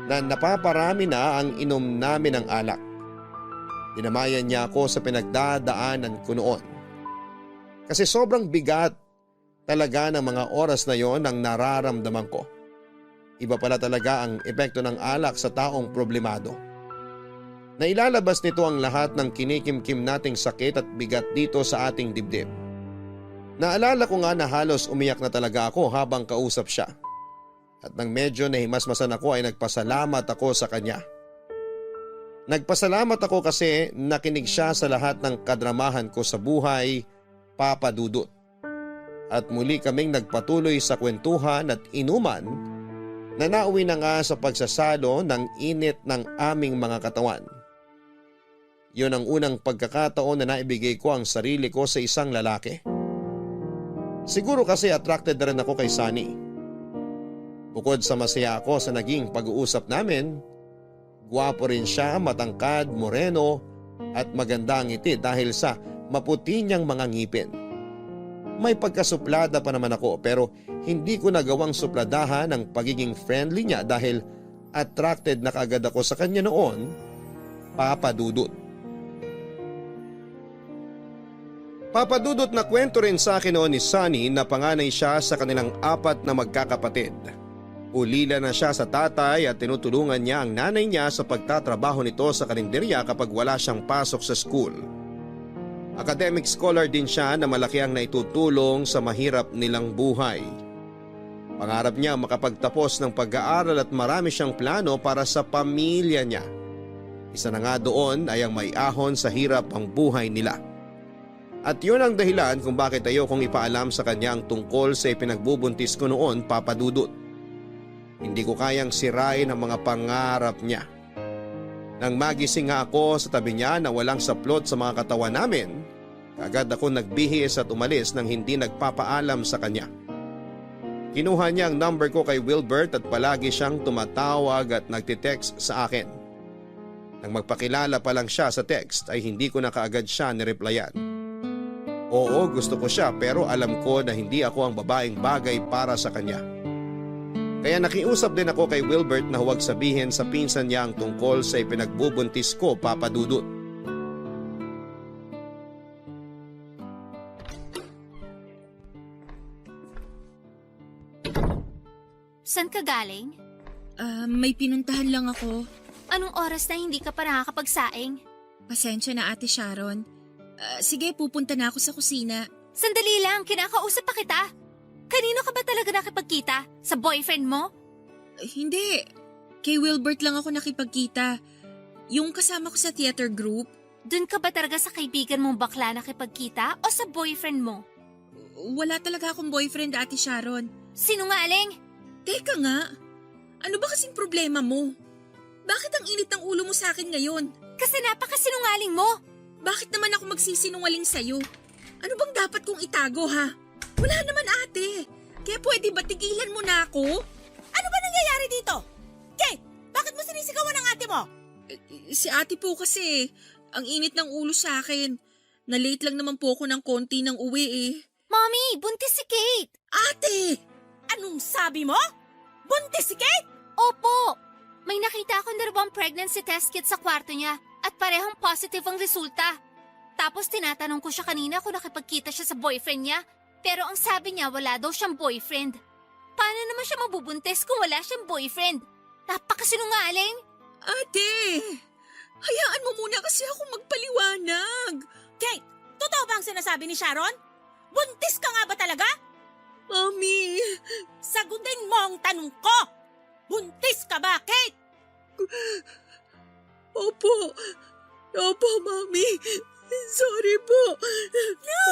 na napaparami na ang inom namin ng alak. Dinamayan niya ako sa pinagdadaanan ko noon. Kasi sobrang bigat talaga ng mga oras na yon ang nararamdaman ko. Iba pala talaga ang epekto ng alak sa taong problemado. Nailalabas nito ang lahat ng kinikimkim nating sakit at bigat dito sa ating dibdib. Naalala ko nga na halos umiyak na talaga ako habang kausap siya. At nang medyo nahimasmasan ako ay nagpasalamat ako sa kanya. Nagpasalamat ako kasi nakinig siya sa lahat ng kadramahan ko sa buhay, Papa Dudut. At muli kaming nagpatuloy sa kwentuhan at inuman na nauwi na nga sa pagsasalo ng init ng aming mga katawan. Yun ang unang pagkakataon na naibigay ko ang sarili ko sa isang lalaki. Siguro kasi attracted na rin ako kay Sunny. Bukod sa masaya ako sa naging pag-uusap namin, gwapo rin siya, matangkad, moreno at maganda ang ngiti dahil sa maputi niyang mga ngipin. May pagkasuplada pa naman ako pero hindi ko nagawang supladahan ang pagiging friendly niya dahil attracted na kaagad ako sa kanya noon, Papa Dudut. Papa Dudut, na kwento rin sa akin noon ni Sunny na panganay siya sa kanilang 4 na magkakapatid. Ulila na siya sa tatay at tinutulungan niya ang nanay niya sa pagtatrabaho nito sa karinderya kapag wala siyang pasok sa school. Academic scholar din siya na malaki ang naitutulong sa mahirap nilang buhay. Pangarap niya makapagtapos ng pag-aaral at marami siyang plano para sa pamilya niya. Isa na nga doon ay ang may ahon sa hirap ang buhay nila. At yun ang dahilan kung bakit ayokong ipaalam sa kanya ang tungkol sa ipinagbubuntis ko noon, Papa Dudut. Hindi ko kayang sirain ang mga pangarap niya. Nang magising nga ako sa tabi niya na walang saplot sa mga katawan namin, agad ako nagbihis at umalis nang hindi nagpapaalam sa kanya. Kinuha niya ang number ko kay Wilbert at palagi siyang tumatawag at nagtitext sa akin. Nang magpakilala pa lang siya sa text ay hindi ko na kaagad siya nireplyan. Oo, gusto ko siya pero alam ko na hindi ako ang babaeng bagay para sa kanya. Kaya nakiusap din ako kay Wilbert na huwag sabihin sa pinsan niya ang tungkol sa ipinagbubuntis ko, Papa Dudut. San ka galing? May pinuntahan lang ako. Anong oras na hindi ka pa nakakapagsaing? Pasensya na Ate Sharon. Sige, pupunta na ako sa kusina. Sandali lang, kinakausap pa kita. Kanino ka ba talaga nakipagkita? Sa boyfriend mo? Hindi. Kay Wilbert lang ako nakipagkita. Yung kasama ko sa theater group. Dun ka ba talaga sa kaibigan mong bakla nakipagkita o sa boyfriend mo? Wala talaga akong boyfriend, Ate Sharon. Sinungaling? Teka nga, ano ba kasing problema mo? Bakit ang init ng ulo mo sa akin ngayon? Kasi napakasinungaling mo. Bakit naman ako magsisinungaling sa'yo? Ano bang dapat kong itago ha? Wala naman ate. Kaya pwede ba tigilan mo na ako? Ano ba nangyayari dito? Kate, bakit mo sinisigawan ang ate mo? Si ate po kasi, ang init ng ulo sa akin. Na-late lang naman po ako ng konti ng uwi eh. Mommy, buntis si Kate. Ate! Anong sabi mo? Buntis si Kate? Opo. May nakita akong 2 pregnancy test kit sa kwarto niya at parehong positive ang resulta. Tapos tinatanong ko siya kanina kung nakipagkita siya sa boyfriend niya. Pero ang sabi niya wala daw siyang boyfriend. Paano naman siya mabubuntis kung wala siyang boyfriend? Napakasinungaling. Ate! Hayaan mo muna kasi ako magpaliwanag. Kate, totoo ba ang sinasabi ni Sharon? Buntis ka nga ba talaga? Mami! Sagutin mo ang tanong ko! Buntis ka ba, Kate? Opo. Opo, Mami. Sorry po.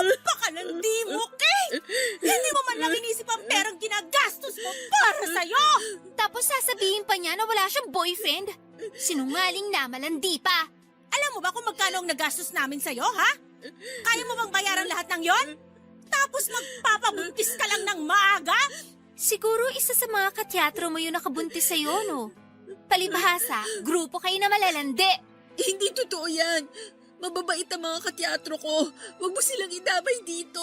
Napakalandi mo, Kate! Hindi mo man lang inisip ang perang ginagastos mo para sa'yo! Tapos sasabihin pa niya na wala siyang boyfriend? Sinungaling na, malandi pa. Alam mo ba kung magkano ang nagastos namin sa'yo, ha? Kaya mo bang bayaran lahat ng yon? Tapos magpapabuntis ka lang ng maaga? Siguro isa sa mga kateatro mo yung nakabuntis sa'yo, no? Palibhasa, grupo kayo na malalandi. Hindi totoo yan. Mababait ang mga kateatro ko. Huwag mo silang idamay dito.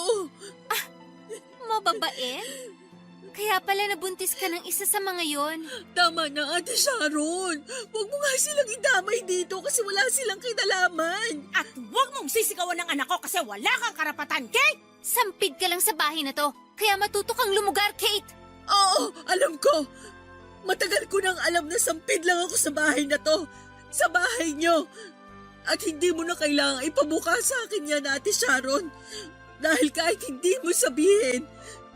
Mababait? Kaya pala nabuntis ka ng isa sa mga yon. Tama na, Ate Sharon. Huwag mo nga silang idamay dito kasi wala silang kinalaman. At huwag mong sisigawan ng anak ko kasi wala kang karapatan, Kate! Sampid ka lang sa bahay na to, kaya matuto kang lumugar, Kate! Oo, alam ko. Matagal ko nang alam na sampid lang ako sa bahay na to. Sa bahay nyo. At hindi mo na kailangang ipabuka sa akin yan, Ate Sharon. Dahil kahit hindi mo sabihin,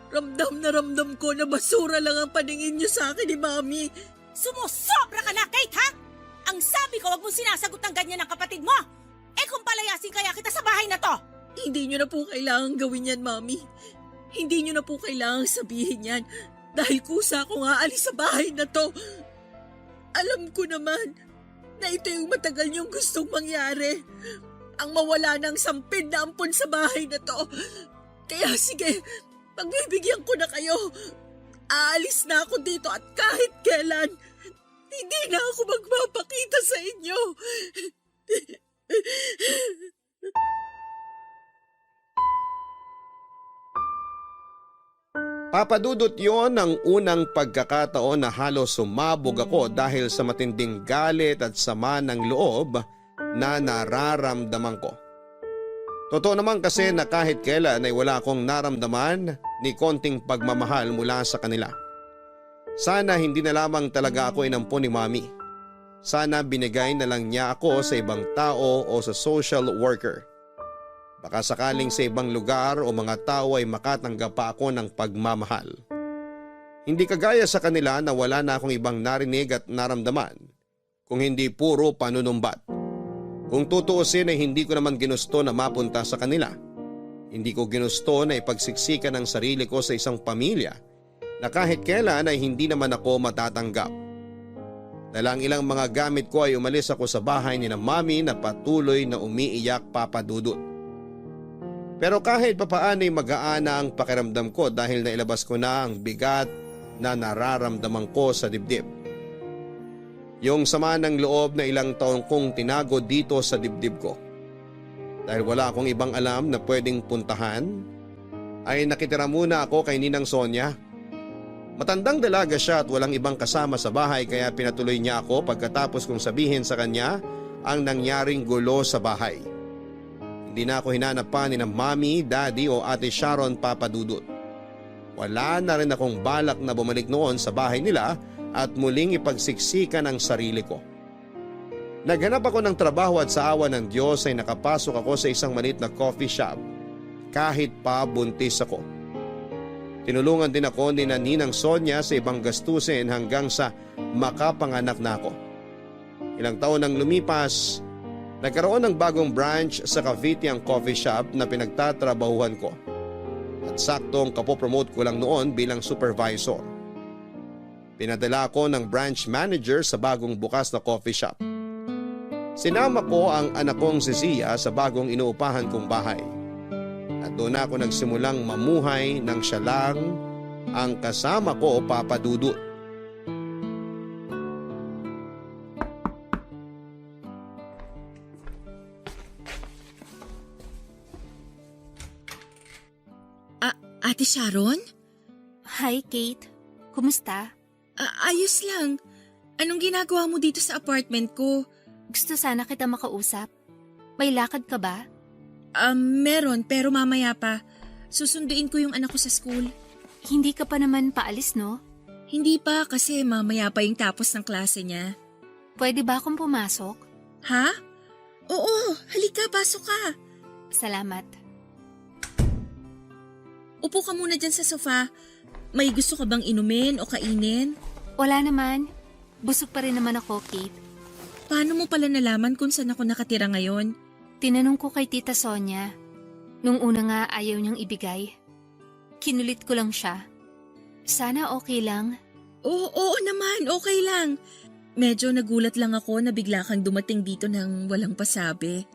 ramdam na ramdam ko na basura lang ang paningin nyo sa akin ni Mami. Sumusobra ka na, Kate, ha? Ang sabi ko, huwag mong sinasagot ng ganyan ng kapatid mo. Eh kung palayasin kaya kita sa bahay na to? Hindi nyo na po kailangang gawin yan, Mami. Hindi nyo na po kailangang sabihin yan. Dahil kusa ko nga alis sa bahay na to. Alam ko naman na ito yung matagal niyong gustong mangyari. Ang mawala ng sampid na ampon sa bahay na to. Kaya sige, pagbibigyan ko na kayo. Aalis na ako dito at kahit kailan, hindi na ako magpapakita sa inyo. Papadudot yon ang unang pagkakataon na halos sumabog ako dahil sa matinding galit at sama ng loob na nararamdaman ko. Totoo naman kasi na kahit kailan ay wala akong naramdaman ni konting pagmamahal mula sa kanila. Sana hindi na lamang talaga ako inampon ni Mami. Sana binigay na lang niya ako sa ibang tao o sa social worker. Baka sakaling sa ibang lugar o mga tao ay makatanggap pa ako ng pagmamahal. Hindi kagaya sa kanila na wala na akong ibang narinig at naramdaman, kung hindi puro panunumbat. Kung tutuusin ay hindi ko naman ginusto na mapunta sa kanila. Hindi ko ginusto na ipagsiksikan ang sarili ko sa isang pamilya na kahit kailan ay hindi naman ako matatanggap. Dahil ilang mga gamit ko ay umalis ako sa bahay ni na Mami na patuloy na umiiyak papadudot. Pero kahit papaano ay mag-aana ang pakiramdam ko dahil nailabas ko na ang bigat na nararamdaman ko sa dibdib. Yung sama ng loob na ilang taon kong tinago dito sa dibdib ko. Dahil wala akong ibang alam na pwedeng puntahan, ay nakitira muna ako kay Ninang Sonia. Matandang dalaga siya at walang ibang kasama sa bahay kaya pinatuloy niya ako pagkatapos kong sabihin sa kanya ang nangyaring gulo sa bahay. Hindi na ako hinanap pa ni na Mami, Daddy o Ate Sharon papadudot. Wala na rin akong balak na bumalik noon sa bahay nila at muling ipagsiksikan ang sarili ko. Naghanap ako ng trabaho at sa awa ng Diyos ay nakapasok ako sa isang maliit na coffee shop kahit pa buntis ako. Tinulungan din ako ni Ninang Sonia sa ibang gastusin hanggang sa makapanganak na ako. Ilang taon nang lumipas, nagkaroon ng bagong branch sa Cavite ang coffee shop na pinagtatrabahuhan ko. At saktong kapopromote ko lang noon bilang supervisor. Pinadala ako ng branch manager sa bagong bukas na coffee shop. Sinama ko ang anak kong si Zia sa bagong inuupahan kong bahay. At doon ako nagsimulang mamuhay nang siya lang ang kasama ko, Papa Dudut. Ate Sharon? Hi, Kate. Kumusta? Ayos lang. Anong ginagawa mo dito sa apartment ko? Gusto sana kita makausap. May lakad ka ba? Meron pero mamaya pa. Susunduin ko yung anak ko sa school. Hindi ka pa naman paalis, no? Hindi pa kasi mamaya pa yung tapos ng klase niya. Pwede ba akong pumasok? Ha? Oo, halika, pasok ka. Salamat. Upo ka muna dyan sa sofa. May gusto ka bang inumin o kainin? Wala naman. Busog pa rin naman ako, Kate. Paano mo pala nalaman kung saan ako nakatira ngayon? Tinanong ko kay Tita Sonia. Nung una nga ayaw niyang ibigay. Kinulit ko lang siya. Sana okay lang. Oo naman, okay lang. Medyo nagulat lang ako na bigla kang dumating dito nang walang pasabi.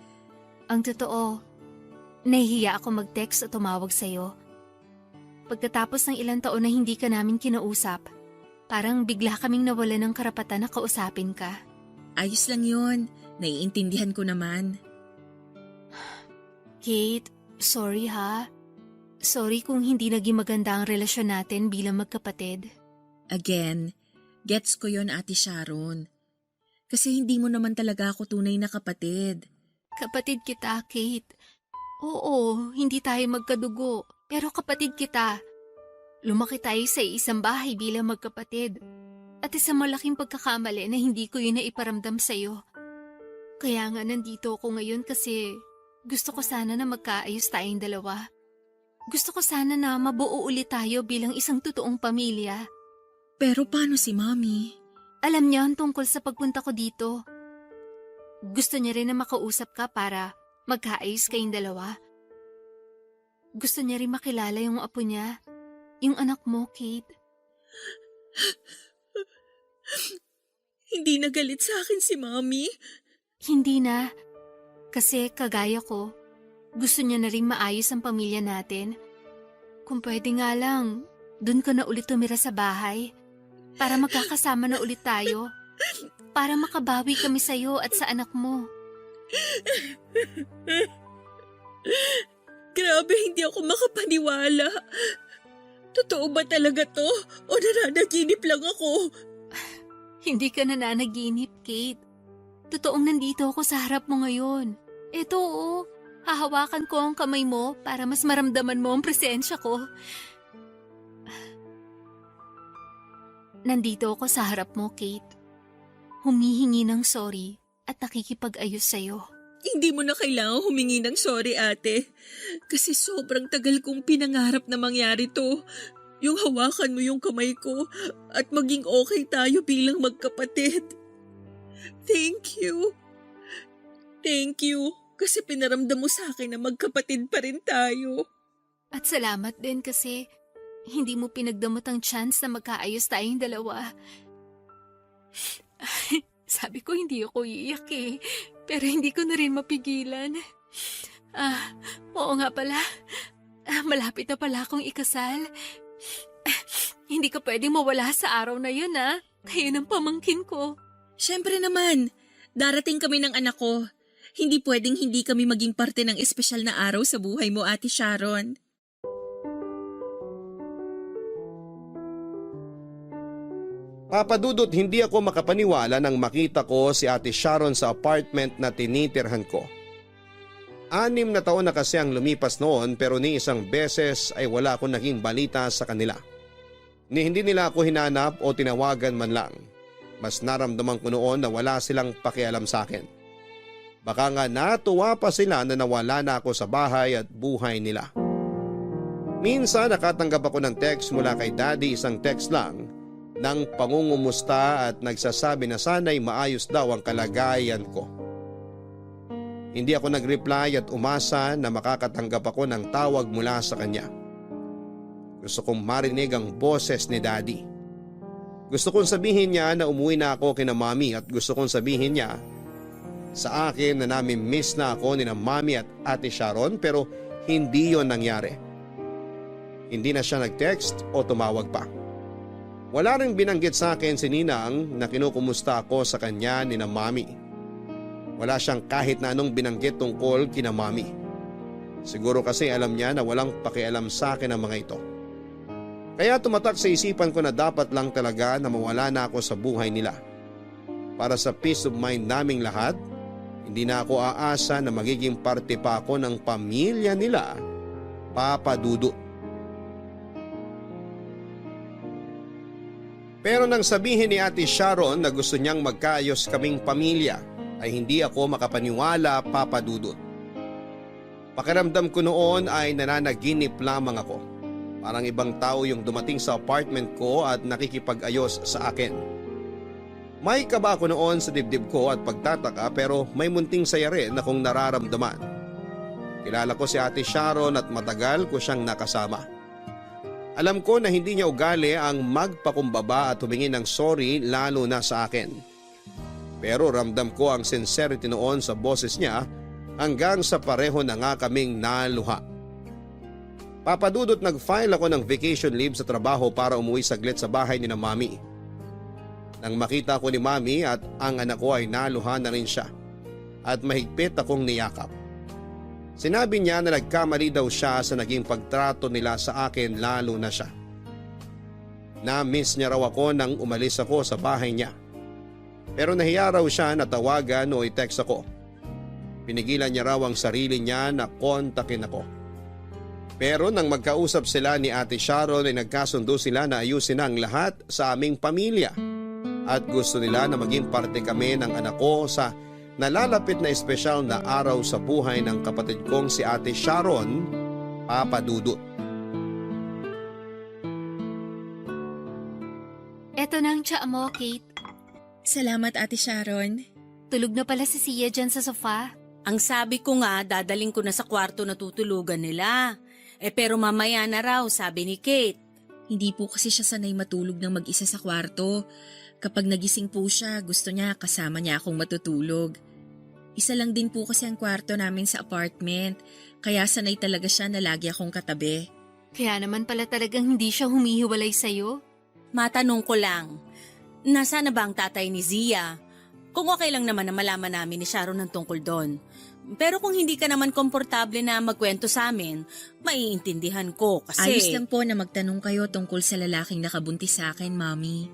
Ang totoo, nahihiya ako mag-text o tumawag sa'yo. Pagkatapos ng ilang taon na hindi ka namin kinausap, parang bigla kaming nawala ng karapatan na kausapin ka. Ayos lang yun. Naiintindihan ko naman. Kate, sorry ha. Sorry kung hindi naging maganda ang relasyon natin bilang magkapatid. Again, gets ko yon, Ate Sharon. Kasi hindi mo naman talaga ako tunay na kapatid. Kapatid kita, Kate. Oo, hindi tayo magkadugo, pero kapatid kita. Lumaki tayo sa isang bahay bilang magkapatid. At isang malaking pagkakamali na hindi ko yun na iparamdam sa'yo. Kaya nga nandito ako ngayon kasi gusto ko sana na magkaayos tayong dalawa. Gusto ko sana na mabuo ulit tayo bilang isang totoong pamilya. Pero paano si Mommy? Alam niya ang tungkol sa pagpunta ko dito. Gusto niya rin na makausap ka para magkaayos kayong dalawa. Gusto niya rin makilala yung apo niya, yung anak mo, Kate. Hindi na galit sa akin si Mommy? Hindi na. Kasi kagaya ko, gusto niya na rin maayos ang pamilya natin. Kung pwede nga lang, dun ka na ulit tumira sa bahay. Para magkakasama na ulit tayo. Para makabawi kami sa'yo at sa anak mo. Grabe, hindi ako makapaniwala. Totoo ba talaga to? O nananaginip lang ako? Hindi ka nananaginip, Kate. Totoong nandito ako sa harap mo ngayon. Eto, hahawakan ko ang kamay mo para mas maramdaman mo ang presensya ko. Nandito ako sa harap mo, Kate. Humihingi ng sorry at nakikipag-ayos sa'yo. Hindi mo na kailangan humingi ng sorry, ate. Kasi sobrang tagal kong pinangarap na mangyari to. Yung hawakan mo yung kamay ko at maging okay tayo bilang magkapatid. Thank you. Thank you kasi pinaramdam mo sa akin na magkapatid pa rin tayo. At salamat din kasi hindi mo pinagdamot ang chance na magkaayos tayong dalawa. Sabi ko hindi ako iiyak eh, pero hindi ko na rin mapigilan. Oo nga pala. Malapit na pala akong ikasal. Hindi ka pwedeng mawala sa araw na yun Kayo ng pamangkin ko. Siyempre naman, darating kami ng anak ko. Hindi pwedeng hindi kami maging parte ng espesyal na araw sa buhay mo, Ate Sharon. Papa Dudut, hindi ako makapaniwala nang makita ko si Ate Sharon sa apartment na tinitirhan ko. 6 na taon na kasi ang lumipas noon pero ni isang beses ay wala akong naging balita sa kanila. Ni hindi nila ako hinanap o tinawagan man lang. Mas naramdaman ko noon na wala silang pakialam sa akin. Baka nga natuwa pa sila na nawala na ako sa bahay at buhay nila. Minsan nakatanggap ako ng text mula kay Daddy, isang text lang, ng pangungumusta at nagsasabi na sana'y maayos daw ang kalagayan ko. Hindi ako nag-reply at umasa na makakatanggap ako ng tawag mula sa kanya. Gusto kong marinig ang boses ni Daddy. Gusto kong sabihin niya na umuwi na ako kina Mami at gusto kong sabihin niya sa akin na nami-miss na ako ni na Mami at Ate Sharon pero hindi yon nangyari. Hindi na siya nag-text o tumawag pa. Wala ring binanggit sa akin si Ninang na kinukumusta ako sa kanya ni na Mami. Wala siyang kahit na anong binanggit tungkol kina Mami. Siguro kasi alam niya na walang pakialam sa akin ang mga ito. Kaya tumatak sa isipan ko na dapat lang talaga na mawala na ako sa buhay nila. Para sa peace of mind naming lahat, hindi na ako aasa na magiging parte pa ako ng pamilya nila, Papa Dudut. Pero nang sabihin ni Ate Sharon na gusto niyang magkaayos kaming pamilya, ay hindi ako makapaniwala, Papa Dudut. Pakiramdam ko noon ay nananaginip lamang ako. Parang ibang tao yung dumating sa apartment ko at nakikipag-ayos sa akin. May kaba ako noon sa dibdib ko at pagtataka pero may munting saya rin akong nararamdaman. Kilala ko si Ate Sharon at matagal ko siyang nakasama. Alam ko na hindi niya ugali ang magpakumbaba at humingi ng sorry lalo na sa akin. Pero ramdam ko ang sincerity noon sa boses niya hanggang sa pareho na nga kaming naluha. Papadudot nag-file ako ng vacation leave sa trabaho para umuwi saglit sa bahay ni na Mami. Nang makita ko ni Mami at ang anak ko ay naluha na rin siya at mahigpit akong niyakap. Sinabi niya na nagkamali daw siya sa naging pagtrato nila sa akin lalo na siya. Na-miss niya raw ako nang umalis ako sa bahay niya. Pero nahiya raw siya na tawagan o i-text ako. Pinigilan niya raw ang sarili niya na kontakin ako. Pero nang magkausap sila ni Ate Sharon ay nagkasundo sila na ayusin ang lahat sa aming pamilya. At gusto nila na maging parte kami ng anak ko sa nalalapit na espesyal na araw sa buhay ng kapatid kong si Ate Sharon, Papa Dudut. Eto na ang tsaa mo, Kate. Salamat, Ate Sharon. Tulog na pala si Sia dyan sa sofa. Ang sabi ko nga, dadaling ko na sa kwarto na tutulugan nila. Pero mamaya na raw, sabi ni Kate. Hindi po kasi siya sanay matulog ng mag-isa sa kwarto. Kapag nagising po siya, gusto niya kasama niya akong matutulog. Isa lang din po kasi ang kwarto namin sa apartment, kaya sanay talaga siya na lagi akong katabi. Kaya naman pala talagang hindi siya humihiwalay sa'yo. Matanong ko lang, nasaan na ba ang tatay ni Zia? Kung okay lang naman na malaman namin ni Sharon ng tungkol doon. Pero kung hindi ka naman komportable na magkwento sa amin, maiintindihan ko kasi… Ayos lang po na magtanong kayo tungkol sa lalaking nakabuntis sa akin, Mami.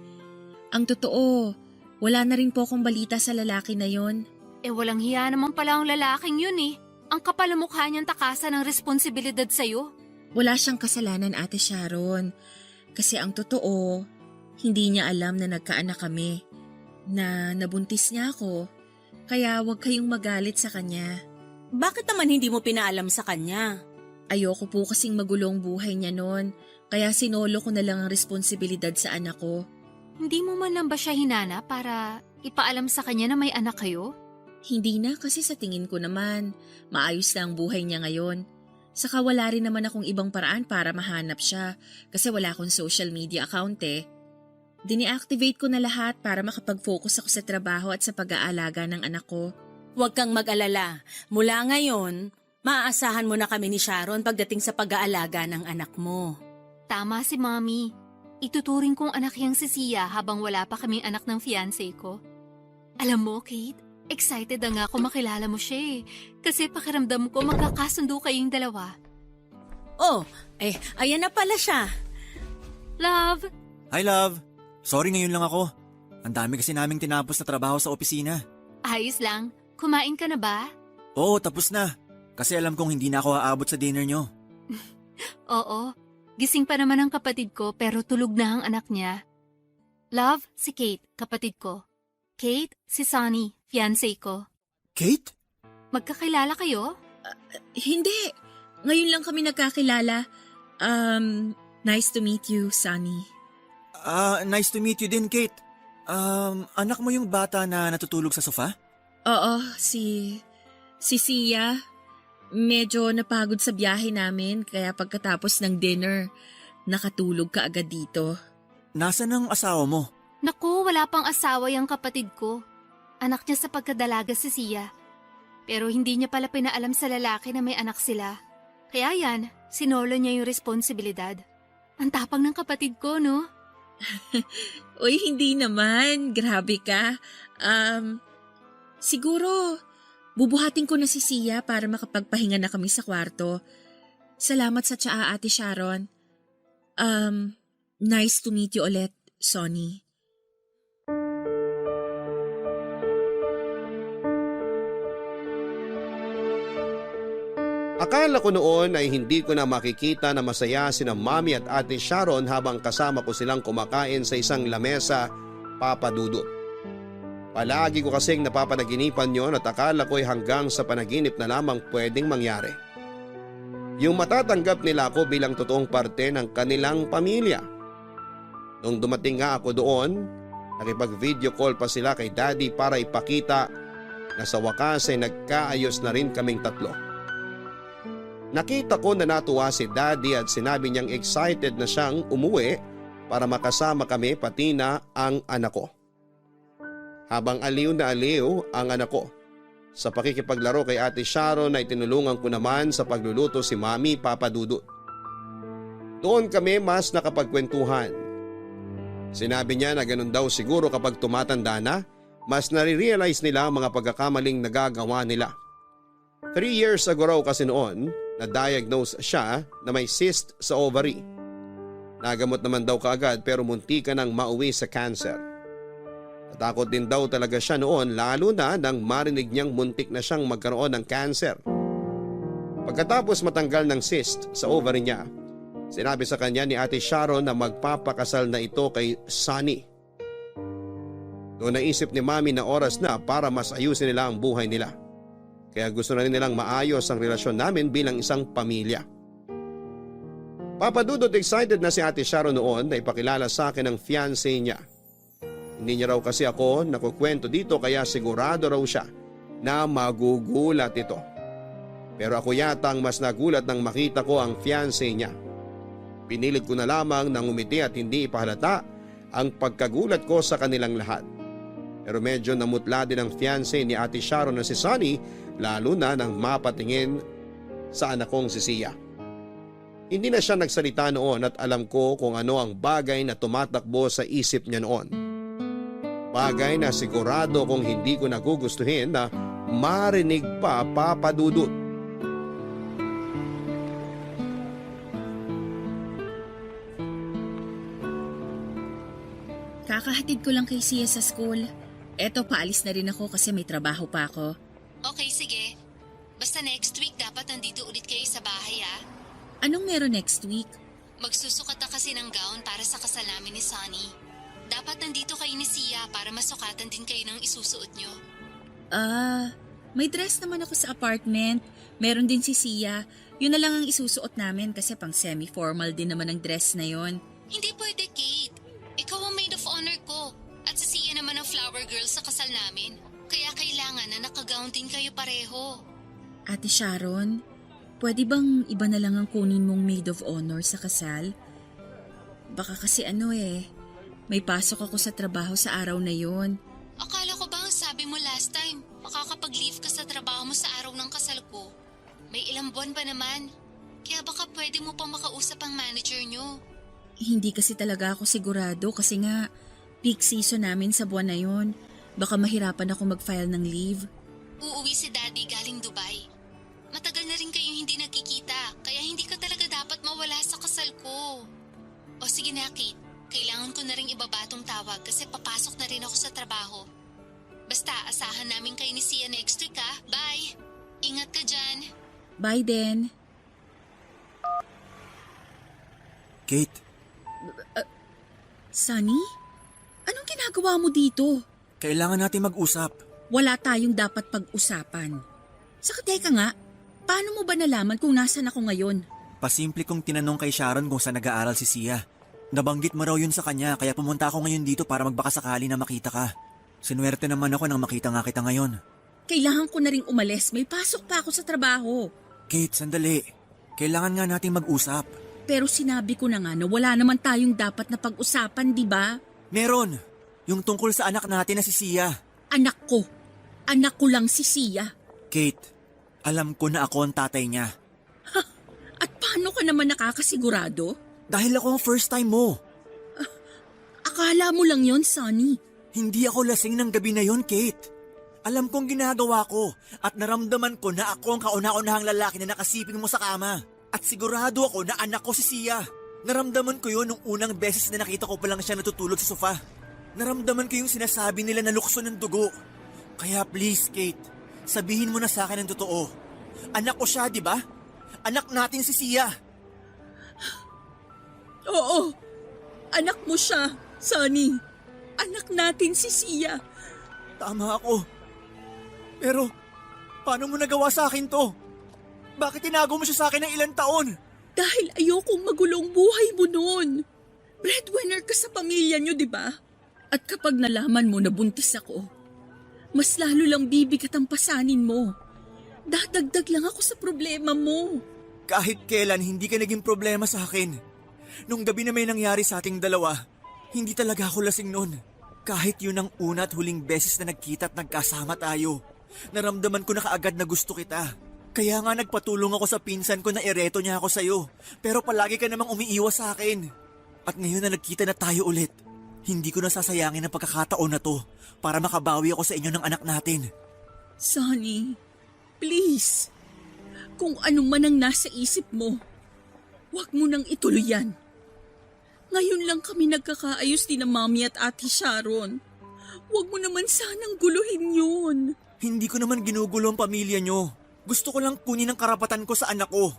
Ang totoo, wala na rin po akong balita sa lalaki na yon. Walang hiya naman pala ang lalaking yun eh. Ang kapal ang mukha niyang takasan ng responsibilidad sa'yo. Wala siyang kasalanan, Ate Sharon. Kasi ang totoo, hindi niya alam na nagkaanak kami. Na nabuntis niya ako. Kaya huwag kayong magalit sa kanya. Bakit naman hindi mo pinaalam sa kanya? Ayoko po kasing magulong buhay niya noon. Kaya sinolo ko na lang ang responsibilidad sa anak ko. Hindi mo man lang ba siya hinana para ipaalam sa kanya na may anak kayo? Hindi na kasi sa tingin ko naman, maayos na ang buhay niya ngayon. Saka wala rin naman akong ibang paraan para mahanap siya kasi wala akong social media account eh. Dini-activate ko na lahat para makapag-focus ako sa trabaho at sa pag-aalaga ng anak ko. Huwag kang mag-alala. Mula ngayon, maaasahan mo na kami ni Sharon pagdating sa pag-aalaga ng anak mo. Tama si Mommy. Ituturing kong anak yang si Sia habang wala pa kaming anak ng fiancé ko. Alam mo, Kate, excited na nga ako makilala mo siya eh. Kasi pakiramdam ko magkakasundo kayong dalawa. Oh, ayan na pala siya. Love! Hi, love. Sorry, ngayon lang ako. Ang dami kasi naming tinapos na trabaho sa opisina. Ayos lang. Kumain ka na ba? Oo, tapos na. Kasi alam kong hindi na ako aabot sa dinner nyo. Oo, gising pa naman ang kapatid ko pero tulog na ang anak niya. Love, si Kate, kapatid ko. Kate, si Sunny, fiancé ko. Kate? Magkakilala kayo? Hindi. Ngayon lang kami nagkakilala. Nice to meet you, Sunny. Nice to meet you din, Kate. Anak mo yung bata na natutulog sa sofa? Oo, si Sia. Medyo napagod sa biyahe namin kaya pagkatapos ng dinner, nakatulog ka agad dito. Nasaan ang asawa mo? Naku, wala pang asawa yung kapatid ko. Anak niya sa pagkadalaga si Sia. Pero hindi niya pala pinaalam sa lalaki na may anak sila. Kaya yan, sinolo niya yung responsibilidad. Ang tapang ng kapatid ko, no? Uy, hindi naman. Grabe ka. Siguro, bubuhatin ko na si Sia para makapagpahinga na kami sa kwarto. Salamat sa tsaa, Ate Sharon. Nice to meet you ulit, Sonny. Akala ko noon ay hindi ko na makikita na masaya sina Mami at Ate Sharon habang kasama ko silang kumakain sa isang lamesa, Papa Dudut. Palagi ko kasing napapanaginipan yon at akala ko ay hanggang sa panaginip na lamang pwedeng mangyari. Yung matatanggap nila ako bilang totoong parte ng kanilang pamilya. Nung dumating nga ako doon, nakipag-video call pa sila kay Daddy para ipakita na sa wakas ay nagkaayos na rin kaming tatlo. Nakita ko na natuwa si Daddy at sinabi niyang excited na siyang umuwi para makasama kami pati na ang anak ko. Habang aliw na aliw ang anak ko, sa pakikipaglaro kay Ate Sharon ay tinulungan ko naman sa pagluluto si Mami, Papa Dudut. Doon kami mas nakapagkwentuhan. Sinabi niya na ganun daw siguro kapag tumatanda na, mas nare-realize nila ang mga pagkakamaling nagagawa nila. 3 years ago raw kasi noon, na-diagnose siya na may cyst sa ovary. Nagamot naman daw kaagad pero munti ka nang mauwi sa cancer. Natakot din daw talaga siya noon lalo na nang marinig niyang muntik na siyang magkaroon ng cancer. Pagkatapos matanggal ng cyst sa ovary niya, sinabi sa kanya ni Ate Sharon na magpapakasal na ito kay Sunny. Doon naisip ni Mami na oras na para mas ayusin nila ang buhay nila. Kaya gusto na rin nilang maayos ang relasyon namin bilang isang pamilya. Papa Dudut, excited na si Ate Sharon noon na ipakilala sa akin ang fiancé niya. Hindi niya raw kasi ako nakukwento dito kaya sigurado raw siya na magugulat ito. Pero ako yata ang mas nagulat nang makita ko ang fiancé niya. Pinilit ko na lamang nang umiti at hindi ipahalata ang pagkagulat ko sa kanilang lahat. Pero medyo namutla din ang fiancé ni Ate Sharon na si Sunny lalo na nang mapatingin sa anak kong si Sia. Hindi na siya nagsalita noon at alam ko kung ano ang bagay na tumatakbo sa isip niya noon. Bagay na sigurado kung hindi ko nagugustuhin na marinig pa, Papa Dudut. Kakahatid ko lang kay Sia sa school. Eto, paalis na rin ako kasi may trabaho pa ako. Okay, sige. Basta next week dapat nandito ulit kayo sa bahay, ah. Anong meron next week? Magsusukat na kasi ng gown para sa kasal namin ni Sunny. Dapat nandito kayo ni Sia para masukatan din kayo ng isusuot nyo. May dress naman ako sa apartment. Meron din si Sia. Yun na lang ang isusuot namin kasi pang semi-formal din naman ang dress na yon. Hindi pwede, Kate. Ikaw ang maid of honor ko. At si Sia naman ang flower girl sa kasal namin. Kaya kailangan na nakagown din kayo pareho. Ate Sharon, pwede bang iba na lang ang kunin mong maid of honor sa kasal? Baka kasi may pasok ako sa trabaho sa araw na yon. Akala ko ba ang sabi mo last time, makakapag-leave ka sa trabaho mo sa araw ng kasal ko? May ilang buwan pa naman. Kaya baka pwede mo pang makausap ang manager nyo. Hindi kasi talaga ako sigurado kasi nga peak season namin sa buwan na yon. Baka mahirapan ako mag-file ng leave. Uuwi si Daddy galing Dubai. Matagal na rin kayong hindi nagkikita, kaya hindi ka talaga dapat mawala sa kasal ko. O sige na, Kate. Kailangan ko na rin ibaba tong tawag kasi papasok na rin ako sa trabaho. Basta, asahan namin kayo ni Sia next week, ha? Bye! Ingat ka dyan! Bye then. Kate, Sunny? Anong ginagawa mo dito? kailangan natin mag-usap. Wala tayong dapat pag-usapan. Saka teka nga, paano mo ba nalaman kung nasan ako ngayon? Pasimple kong tinanong kay Sharon kung saan nag-aaral si Sia. Nabanggit mo raw yun sa kanya kaya pumunta ako ngayon dito para magbakasakali na makita ka. Sinuwerte naman ako nang makita nga kita ngayon. Kailangan ko na ring umalis. May pasok pa ako sa trabaho. Kate, sandali. Kailangan nga nating mag-usap. Pero sinabi ko na nga na wala naman tayong dapat na pag-usapan, di ba? Meron! Yung tungkol sa anak natin na si Sia. Anak ko. Anak ko lang si Sia. Kate, alam ko na ako ang tatay niya. At paano ka naman nakakasigurado? Dahil ako ang first time mo. Akala mo lang yon, Sunny. Hindi ako lasing ng gabi na yon, Kate. Alam kong ginagawa ko at naramdaman ko na ako ang kauna-unahang lalaki na nakasiping mo sa kama. At sigurado ako na anak ko si Sia. Naramdaman ko yun nung unang beses na nakita ko pa lang siya natutulog sa sofa. Naramdaman ko yung sinasabi nila na lukso ng dugo. Kaya please, Kate, sabihin mo na sa akin ang totoo. Anak ko siya, di ba? Anak natin si Sia. Oo. Anak mo siya, Sunny. Anak natin si Sia. Tama ako. Pero, paano mo nagawa sa akin to? Bakit tinago mo siya sa akin ng ilang taon? Dahil ayokong magulong buhay mo noon. Breadwinner ka sa pamilya niyo, di ba? At kapag nalaman mo na buntis ako, mas lalo lang bibigat ang pasanin mo. Dadagdag lang ako sa problema mo. Kahit kailan hindi ka naging problema sa akin. Nung gabi na may nangyari sa ating dalawa, hindi talaga ako lasing noon. Kahit yun ang una at huling beses na nagkita at nagkasama tayo. Naramdaman ko na kaagad na gusto kita. Kaya nga nagpatulong ako sa pinsan ko na ireto niya ako sa'yo. Pero palagi ka namang umiiwas sa akin. At ngayon na nagkita na tayo ulit, hindi ko nasasayangin ang pagkakataon na to para makabawi ako sa inyo ng anak natin. Sunny, please. Kung ano man ang nasa isip mo, huwag mo nang ituloy yan. Ngayon lang kami nagkakaayos din ng Mami at Ate Sharon. Huwag mo naman sanang guluhin yun. Hindi ko naman ginugulo ang pamilya nyo. Gusto ko lang kunin ang karapatan ko sa anak ko.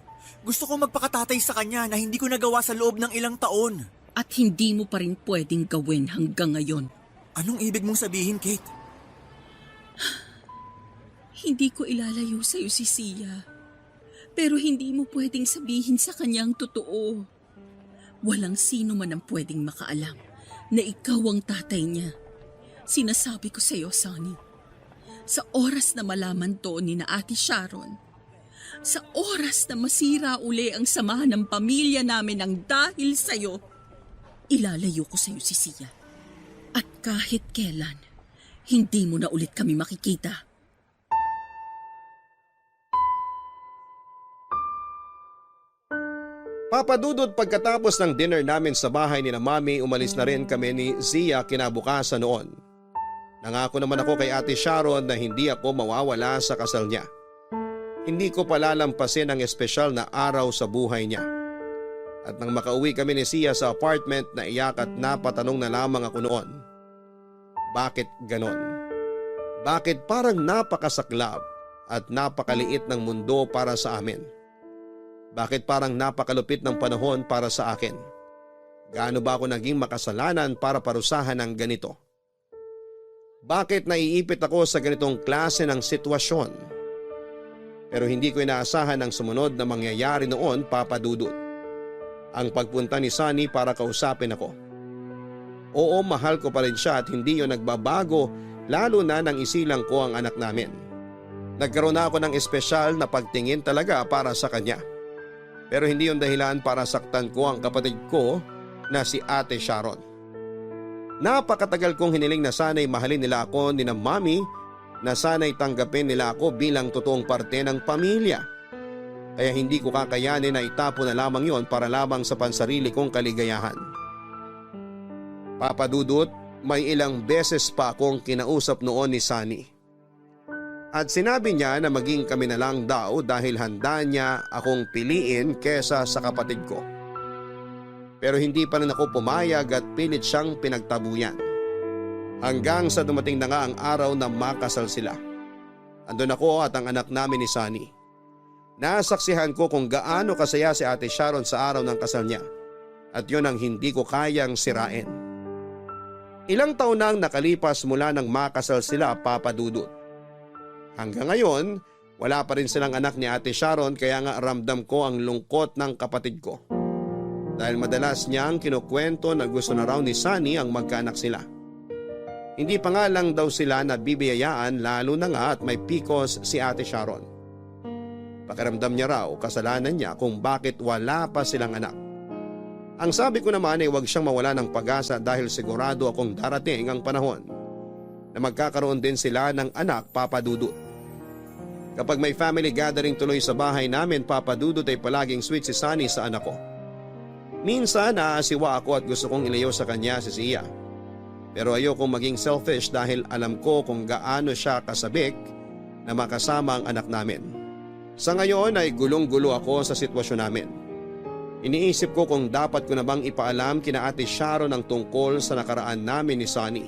Gusto ko magpakatatay sa kanya na hindi ko nagawa sa loob ng ilang taon. At hindi mo pa rin pwedeng gawin hanggang ngayon. Anong ibig mong sabihin, Kate? Hindi ko ilalayo sa'yo si Sia. Pero hindi mo pwedeng sabihin sa kanya ang totoo. Walang sino man ang pwedeng makaalam na ikaw ang tatay niya. Sinasabi ko sa'yo, Sunny. Sa oras na malaman to ni na Ate Sharon, sa oras na masira uli ang samahan ng pamilya namin ang dahil sa'yo, ilalayo ko sa'yo si Sia. At kahit kailan, hindi mo na ulit kami makikita. Papadudod pagkatapos ng dinner namin sa bahay ni na Mami, umalis na rin kami ni Zia kinabukasan noon. Nangako naman ako kay Ate Sharon na hindi ako mawawala sa kasal niya. Hindi ko palalampasin ang espesyal na araw sa buhay niya. At nang makauwi kami ni Zia sa apartment, naiyak at napatanong na lamang ako noon. Bakit ganon? Bakit parang napakasaklap at napakaliit ng mundo para sa amin? Bakit parang napakalupit ng panahon para sa akin? Gaano ba ako naging makasalanan para parusahan ng ganito? Bakit naiipit ako sa ganitong klase ng sitwasyon? Pero hindi ko inaasahan ang sumunod na mangyayari noon, Papa Dudut. Ang pagpunta ni Sunny para kausapin ako. Oo, mahal ko pa rin siya at hindi yun nagbabago, lalo na nang isilang ko ang anak namin. Nagkaroon na ako ng espesyal na pagtingin talaga para sa kanya. Pero hindi yun dahilan para saktan ko ang kapatid ko na si Ate Sharon. Napakatagal kong hiniling na sana'y mahalin nila ako ni na Mami, na sana'y tanggapin nila ako bilang totoong parte ng pamilya. Kaya hindi ko kakayanin na itapo na lamang yon para lamang sa pansarili kong kaligayahan. Papa Dudut, may ilang beses pa akong kinausap noon ni Sunny. At sinabi niya na maging kami na lang daw dahil handa niya akong piliin kesa sa kapatid ko. Pero hindi pa rin ako pumayag at pilit siyang pinagtabuyan. Hanggang sa dumating na nga ang araw na makasal sila. Andun ako at ang anak namin ni Sunny. Nasaksihan ko kung gaano kasaya si Ate Sharon sa araw ng kasal niya at yun ang hindi ko kayang sirain. Ilang taon nang nakalipas mula nang makasal sila, Papa Dudut. Hanggang ngayon, wala pa rin silang anak ni Ate Sharon kaya nga ramdam ko ang lungkot ng kapatid ko. Dahil madalas niyang kinukwento na gusto na raw ni Sunny ang magkaanak sila. Hindi pa nga lang daw sila nabibiyayaan lalo na nga at may PCOS si Ate Sharon. Pakiramdam niya raw kasalanan niya kung bakit wala pa silang anak. Ang sabi ko naman ay huwag siyang mawala ng pag-asa dahil sigurado akong darating ang panahon na magkakaroon din sila ng anak, Papa Dudut. Kapag may family gathering tuloy sa bahay namin, Papa Dudut, ay palaging sweet si Sunny sa anak ko. Minsan naasiwa ako at gusto kong ilayo sa kanya si Sia. Pero ayokong maging selfish dahil alam ko kung gaano siya kasabik na makasama ang anak namin. Sa ngayon ay gulong-gulo ako sa sitwasyon namin. Iniisip ko kung dapat ko na bang ipaalam kina Ate Sharon ang tungkol sa nakaraan namin ni Sunny.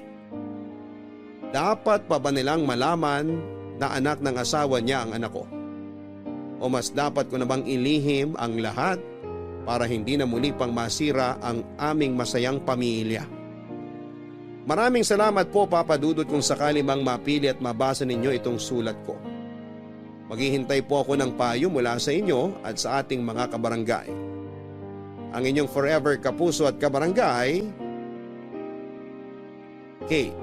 Dapat pa ba nilang malaman na anak ng asawa niya ang anak ko? O mas dapat ko na bang ilihim ang lahat para hindi na muli pang masira ang aming masayang pamilya? Maraming salamat po, Papa Dudut, kung sakali mang mapili at mabasa ninyo itong sulat ko. Maghihintay po ako ng payo mula sa inyo at sa ating mga kabarangay. Ang inyong forever kapuso at kabarangay, Kate.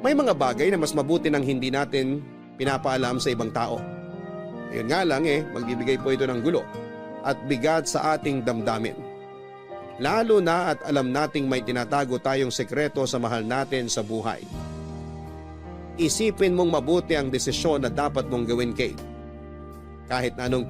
May mga bagay na mas mabuti nang hindi natin pinapaalam sa ibang tao. Ayun nga lang magbibigay po ito ng gulo at bigat sa ating damdamin. Lalo na at alam nating may tinatago tayong sekreto sa mahal natin sa buhay. Isipin mong mabuti ang desisyon na dapat mong gawin, Kate. Kahit na anong